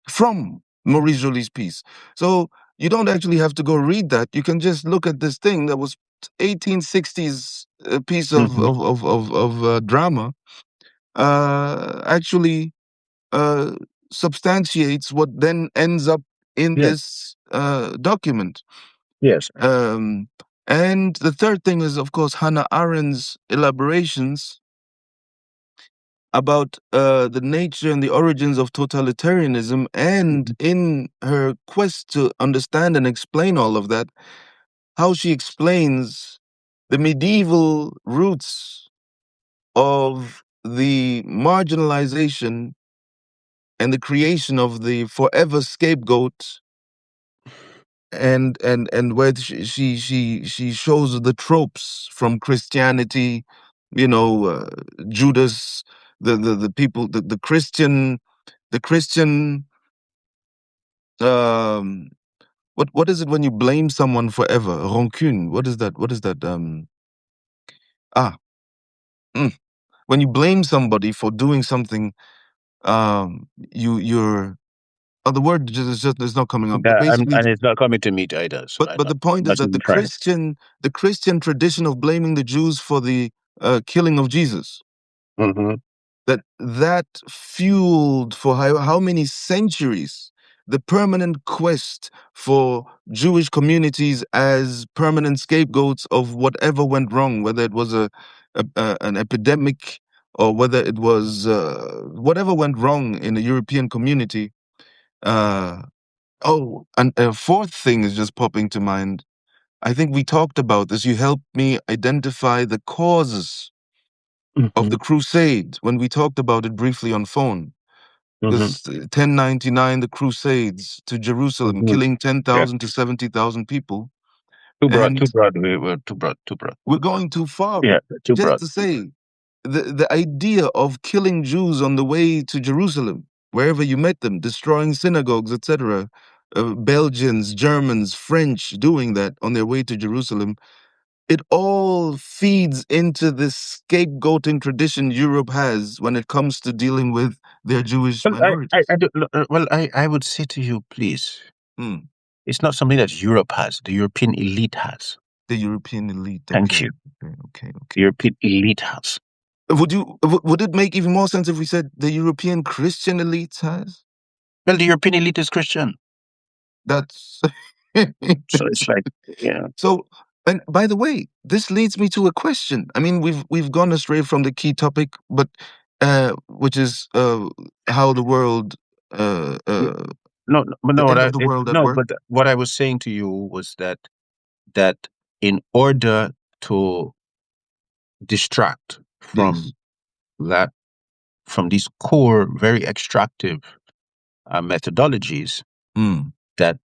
from Maurice Joly's piece. So you don't actually have to go read that. You can just look at this thing that was 1860s piece of drama. Actually substantiates what then ends up in this document. Yes. And the third thing is, of course, Hannah Arendt's elaborations about the nature and the origins of totalitarianism, and in her quest to understand and explain all of that, how she explains the medieval roots of the marginalization and the creation of the forever scapegoat, and where she shows the tropes from Christianity, Judas, the people, the Christian, um what is it when you blame someone forever? Rancune. What is that? Ah, when you blame somebody for doing something, you're the word just is not coming up. But basically, And it's not coming to meet either. So but the point is that the Christian tradition of blaming the Jews for the killing of Jesus, that fueled for how many centuries the permanent quest for Jewish communities as permanent scapegoats of whatever went wrong, whether it was an epidemic or whether it was whatever went wrong in the European community. Oh, and a fourth thing is just popping to mind. I think we talked about this. You helped me identify the causes of the crusade when we talked about it briefly on phone. This 1099, the crusades to Jerusalem, killing 10,000 to 70,000 people. Too broad, And too broad. We were too broad, too broad. we're going too far. Yeah, But too just broad. to say, the idea of killing Jews on the way to Jerusalem, wherever you met them, destroying synagogues, etc. Belgians, Germans, French doing that on their way to Jerusalem. It all feeds into this scapegoating tradition Europe has when it comes to dealing with their Jewish Well, minorities. I would say to you, please, Mm, it's not something that Europe has. The European elite has. the European elite. Thank Okay. you. Okay. The European elite has. Would it make even more sense if we said the European Christian elite has? Well, the European elite is Christian. That's So it's like, yeah. so. And by the way, this leads me to a question. I mean, we've gone astray from the key topic, but which is how the world, No, but the no, end of the world at work. but what I was saying to you was that in order to distract Yes. that from these core, very extractive methodologies, Mm. that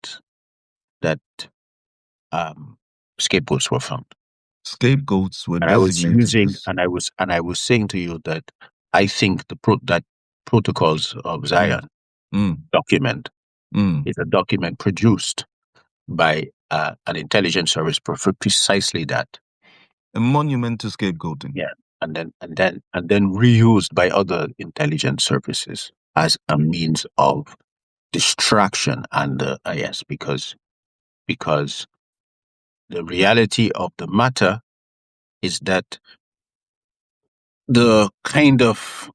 that scapegoats were found. Scapegoats were And I was designated. using, and I was saying to you that I think that Protocols of Zion Mm. document Mm. is a document produced by an intelligence service for precisely that. A monument to scapegoating. Yeah, and then reused by other intelligence services as a means of distraction. And yes, because the reality of the matter is that the kind of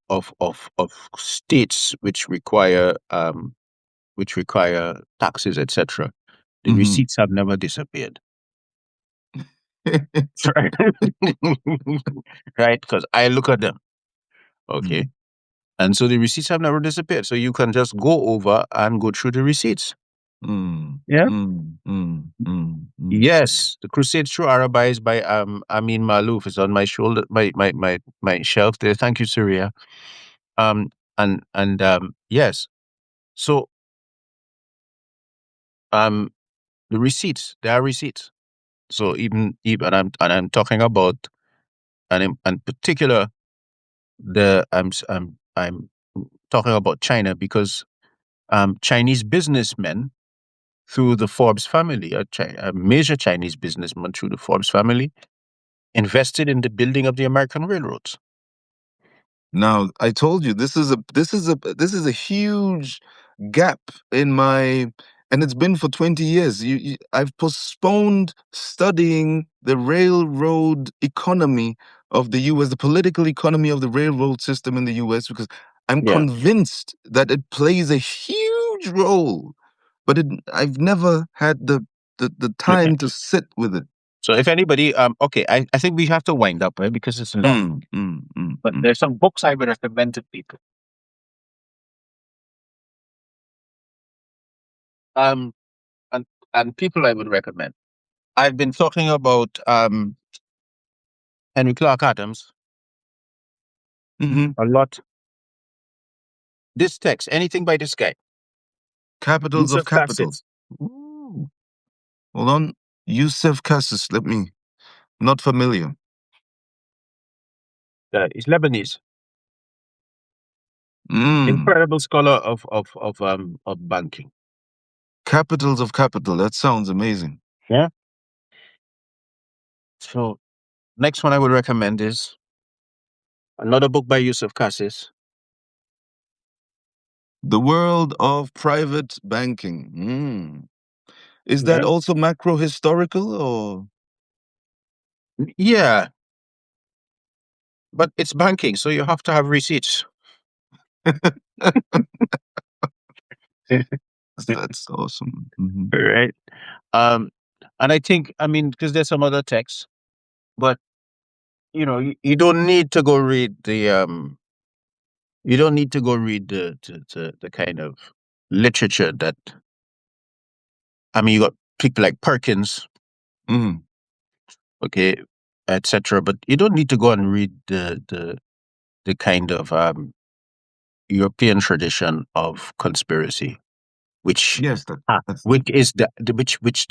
states which require taxes, etc., the receipts have never disappeared. Right? Right? Because I look at them. Okay. And so the receipts have never disappeared. So you can just go over and go through the receipts. Yeah. Yes, The Crusade Through Arabis by Amin Malouf is on my shoulder, my shelf there. Thank you, Surya. Um, and yes, so um, the receipts, there are receipts. So even I'm talking about, and in particular, I'm talking about China because Chinese businessmen through the Forbes family, a major Chinese businessman through the Forbes family, invested in the building of the American railroads. Now, I told you this is a huge gap in my, and it's been for 20 years. I've postponed studying the railroad economy of the US, the political economy of the railroad system in the US, because I'm Yeah. convinced that it plays a huge role, but I've never had the Okay. time to sit with it. So if anybody, okay, I think we have to wind up, right? Because it's long. But Mm. there's some books I would recommend to people. Um, and people I would recommend. I've been talking about Henry Clark Adams Hmm. a lot. This text, anything by this guy, Capitals of Yusuf Capital. Kassis. Ooh. Hold on. Yusuf Cassis. Not familiar. He's Lebanese, Mm. incredible scholar of banking. Capitals of Capital. That sounds amazing. Yeah. So next one I would recommend is another book by Yusuf Kassis. The World of Private Banking. Mm. Is that Yeah. also macro historical or? Yeah, but it's banking, so you have to have receipts. That's awesome. Hmm. Right. Um, and I think, I mean, because there's some other texts, but you don't need to go read you don't need to go read the kind of literature that, I mean, you got people like Perkins, Mm. okay, etc. But you don't need to go and read the kind of European tradition of conspiracy, which Yes, that's which is which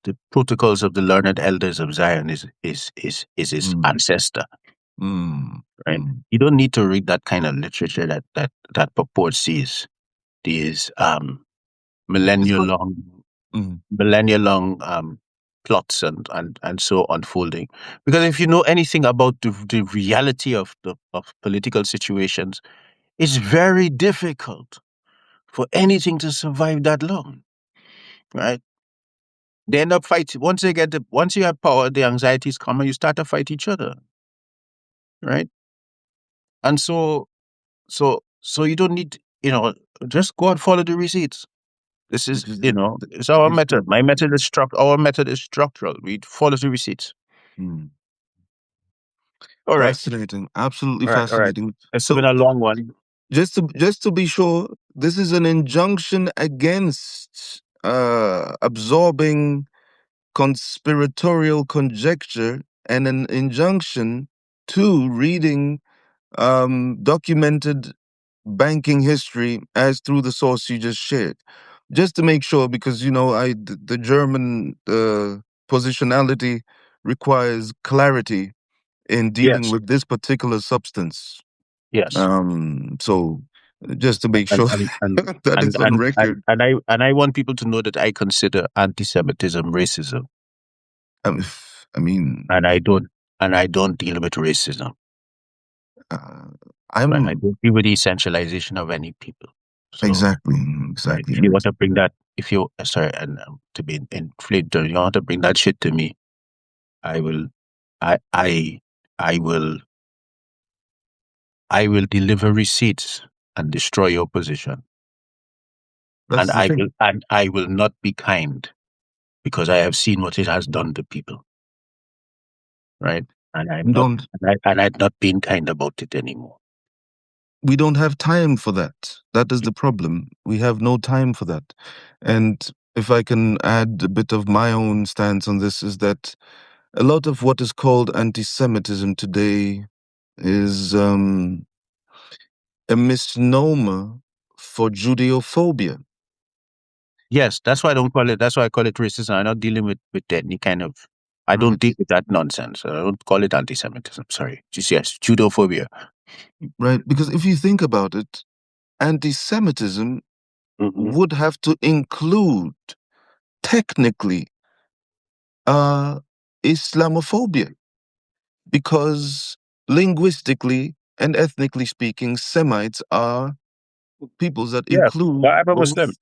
the protocols of the learned elders of Zion is his mm, ancestor, mm, right? mm. You don't need to read that kind of literature that purports these It's millennia got. long Mm. millennia long plots and so unfolding. Because if you know anything about the reality of of political situations, it's very difficult for anything to survive that long, right? They end up fighting once once you have power, the anxieties come and you start to fight each other, right? And so you don't need, just go and follow the receipts. This is, Which is it's our it's method. Our method is structural. We follow the receipts. mm. All right. Fascinating. Absolutely All right. fascinating. It's been So a long one. just to be sure, this is an injunction against absorbing conspiratorial conjecture and an injunction to reading documented banking history as through the source you just shared. Just to make sure, because the German positionality requires clarity in dealing Yes. with this particular substance. Yes. So just to make And sure and and that and it's on and and, record. and I want people to know that I consider anti-Semitism racism, Um, I mean, and I don't deal with racism, uh, and I I'm don't deal with the essentialization of any people. So, exactly, right, exactly. if you want to bring that, if you sorry, and to be inflated, you want to bring that shit to me, I will, I I I will I will deliver receipts and destroy your position, That's the thing. and I will not be kind because I have seen what it has done to people, right? And I'm We not, don't and I've not been kind about it anymore. we don't have time for that. That is the problem. We have no time for that. And if I can add a bit of my own stance on this, is that a lot of what is called anti-Semitism today is a misnomer for Judeophobia. Yes, that's why I don't call it. That's why I call it racism. I'm not dealing with any kind of. I don't Right, deal with that nonsense. I don't call it anti-Semitism. Sorry, just yes, judophobia. right. Because if you think about it, anti-Semitism Hmm. would have to include technically uh, Islamophobia, because linguistically and ethnically speaking, Semites are peoples that Yeah, but include I'm a Muslim. both.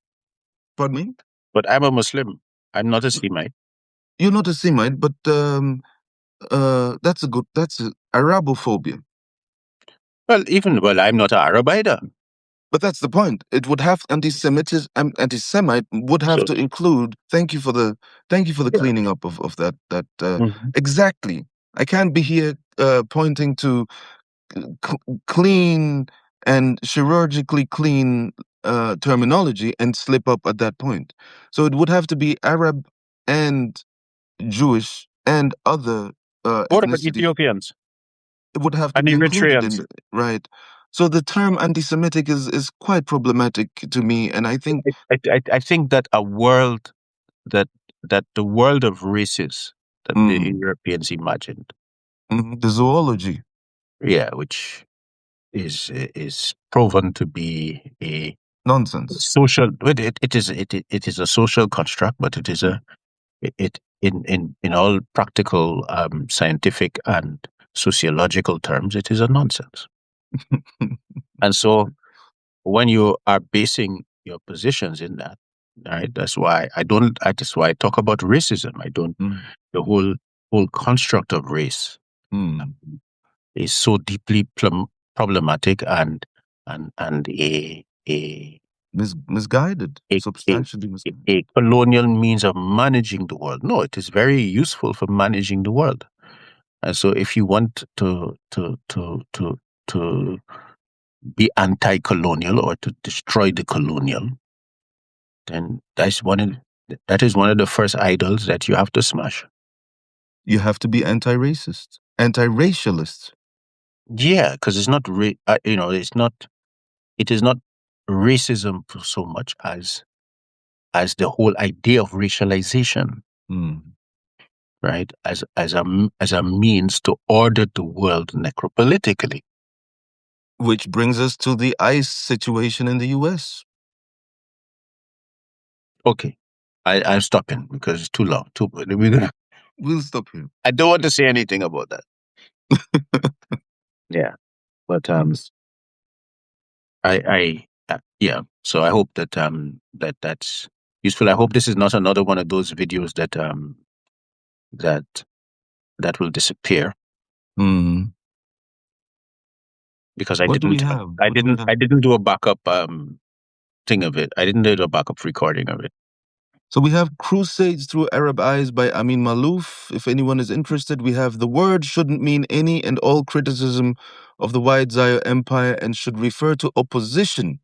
Pardon me? But I'm a Muslim. I'm not a Semite. You're not a Semite, but that's a Arabophobia. Well, I'm not an Arab either. But that's the point. It would have anti-Semite would have So to include. Thank you for the yeah. cleaning up of that. Mhm. Exactly. I can't be here pointing to clean and chirurgically clean terminology and slip up at that point. So it would have to be Arab and Jewish and other What about ethnicity. Ethiopians It would have to and be included in Eritreans? the right. So the term anti-Semitic is quite problematic to me, and I think I think that a world that that the world of races that the mm, Europeans imagined, the zoology yeah, which is proven to be a nonsense. social. It is a social construct, but it is a it in all practical, scientific and sociological terms, it is a nonsense. And so when you are basing your positions in that, right, that's why I don't. That's why I talk about racism. I don't. Mm, The whole construct of race mm. is so deeply problematic and Misguided, a, a substantially misguided. a colonial means of managing the world. No, it is very useful for managing the world. And so, if you want to be anti-colonial or to destroy the colonial, then that is one of the first idols that you have to smash. You have to be anti-racist, anti-racialist. Yeah, because it's not it's not it is not racism so much as the whole idea of racialization, Mm. right? As a means to order the world necropolitically. Which brings us to the ICE situation in the U.S. Okay, I'm stopping because it's too long. We'll stop here. I don't want to say anything about that. Yeah, but Yes. yeah. So I hope that that's useful. I hope this is not another one of those videos that that will disappear Mm. because What do we have? What do we have? I didn't do a backup thing of it. I didn't do a backup recording of it. So we have Crusades Through Arab Eyes by Amin Malouf. If anyone is interested, we have The Word Shouldn't Mean Any and All Criticism of the Wide Zaire Empire and should refer to opposition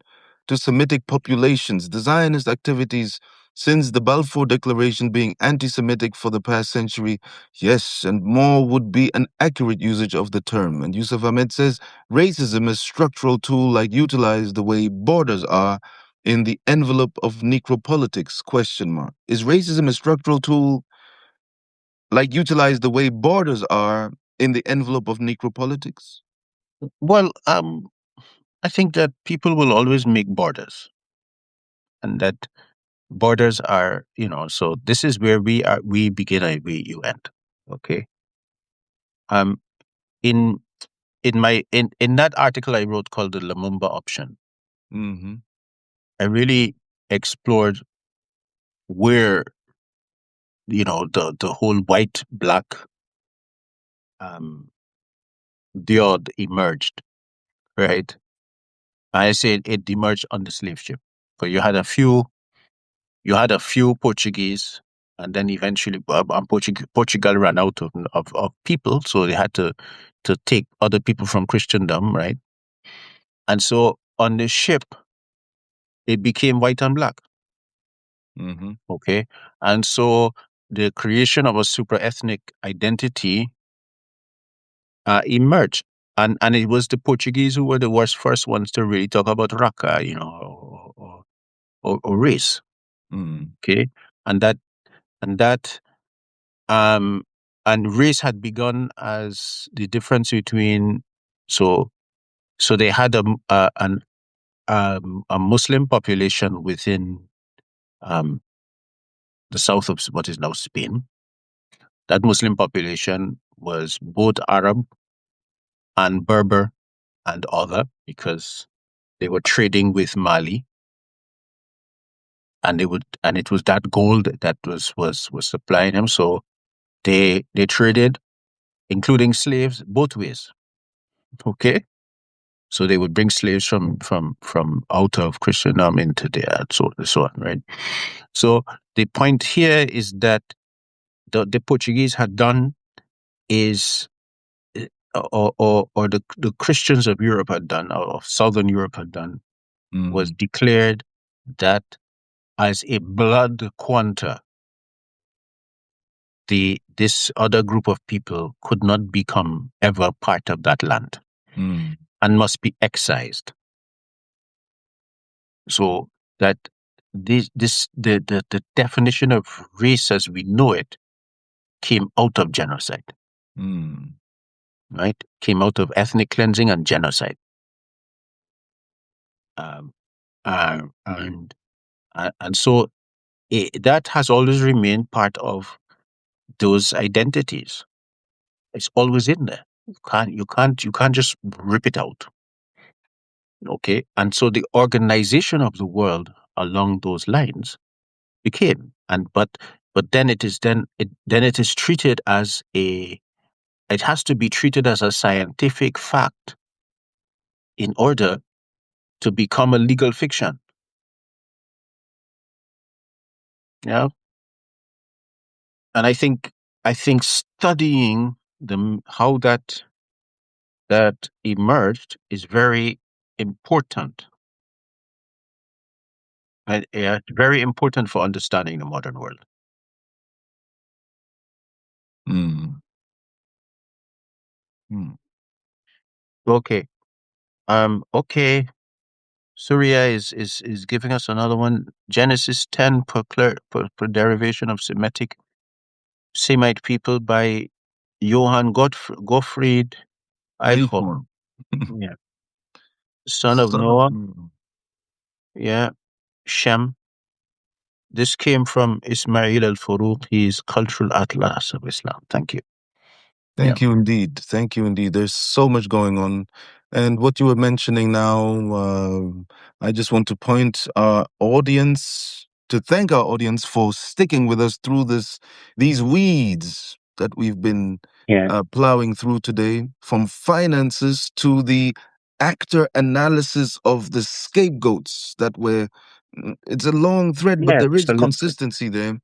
to Semitic populations, the Zionist activities since the Balfour Declaration being anti-Semitic for the past century. Yes, and more would be an accurate usage of the term. And Yusuf Ahmed says, racism is structural tool like utilized the way borders are in the envelope of necropolitics, question mark. Is racism a structural tool like utilized the way borders are in the envelope of necropolitics? Well, I think that people will always make borders, and that borders are, so this is where we begin and you end. Okay. Um, in in that article I wrote called the Lumumba option, Mm-hmm. I really explored where, the whole white black um diode emerged, right? I said it emerged on the slave ship. So you had a few Portuguese, and then eventually Portugal ran out of people, so they had to take other people from Christendom, right? And so on the ship, it became white and black. Mm-hmm. Okay. And so the creation of a super ethnic identity emerged. And it was the Portuguese who were the worst first ones to really talk about raca, or race. Mm. Okay. And that, and that, um, and race had begun as the difference between, so, so they had a Muslim population within um, the south of what is now Spain. That Muslim population was both Arab and Berber and other, because they were trading with Mali, and it was that gold that was supplying them. So they traded, including slaves, both ways. Okay, so they would bring slaves from out of Christendom into there, and so on, right? So the point here is that the Portuguese had done is, or the Christians of Europe had done, or of Southern Europe had done, was Mm. declared that as a blood quanta, this other group of people could not become ever part of that land Mm. and must be excised. So that the definition of race as we know it came out of genocide, Mm. right? Came out of ethnic cleansing and genocide. Um, uh, and and so that has always remained part of those identities. It's always in there. You can't just rip it out. Okay. And so the organization of the world along those lines became, but then it is treated as it has to be treated as a scientific fact in order to become a legal fiction. Yeah. And I think studying how that emerged is very important. Yeah, very important for understanding the modern world. Mm. Mm. Okay. Okay. Surya is giving us another one. Genesis 10 per derivation of Semite people by Johann Gottfried Eichhorn. Acorn. Yeah. Son of Son of Noah. Noah. Yeah. Shem. This came from Ismail al-Faruq, his Cultural Atlas of Islam. Thank you. Yeah. Thank you indeed. Thank you indeed. There's so much going on. And what you were mentioning now, I just want to point our audience to thank our audience for sticking with us through these weeds that we've been Yeah. plowing through today, from finances to the actor analysis of the scapegoats that were. It's a long thread, but Yeah, there is absolutely. consistency there.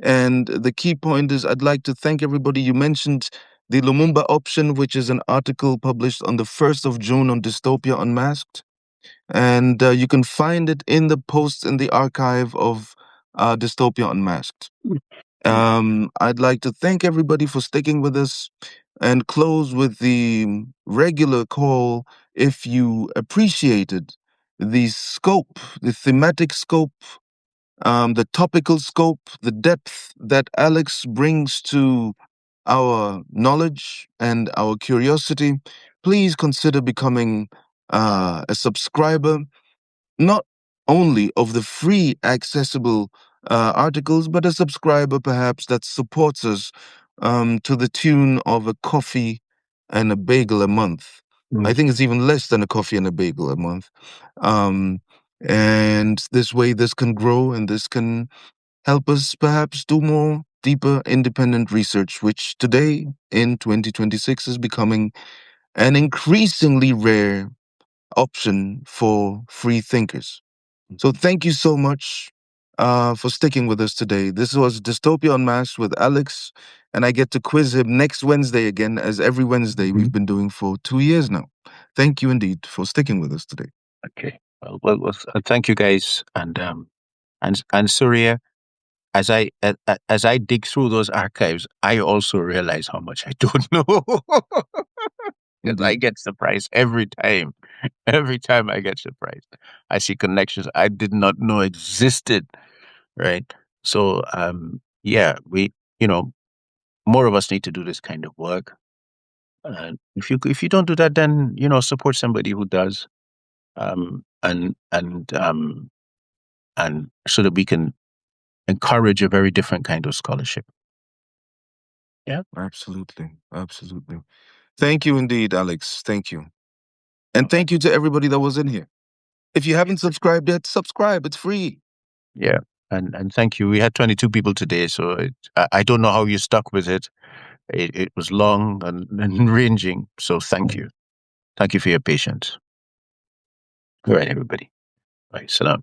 And the key point is I'd like to thank everybody. You mentioned the Lumumba option, which is an article published on the 1st of June on Dystopia Unmasked. And you can find it in the posts in the archive of Dystopia Unmasked. Mm. I'd like to thank everybody for sticking with us and close with the regular call if you appreciated the scope, the thematic scope, the topical scope, the depth that Alex brings to our knowledge and our curiosity, please consider becoming a subscriber, not only of the free accessible articles, but a subscriber perhaps that supports us to the tune of a coffee and a bagel a month. I Mm. think it's even less than a coffee and a bagel a month. Um, and this way, this can grow and this can help us perhaps do more deeper independent research, which today in 2026 is becoming an increasingly rare option for free thinkers. So thank you so much for sticking with us today. This was Dystopia Unmasked with Alex, and I get to quiz him next Wednesday again, as every Wednesday we've been doing for 2 years now. Thank you indeed for sticking with us today. Okay. Well, thank you guys, and And Surya, as I dig through those archives, I also realize how much I don't know. Because I Indeed. get surprised every time. Every time I get surprised, I see connections I did not know existed. Right. So, yeah, you know, more of us need to do this kind of work. And if you don't do that, then support somebody who does. And and so that we can encourage a very different kind of scholarship. Yeah. Absolutely. Absolutely. Thank you indeed, Alex. Thank you. And Okay. thank you to everybody that was in here. If you haven't subscribed yet, subscribe. It's free. Yeah. And thank you. We had 22 people today, so I don't know how you stuck with it. It was long and ranging. So thank you. Thank you for your patience. All right, everybody. Bye. Salam.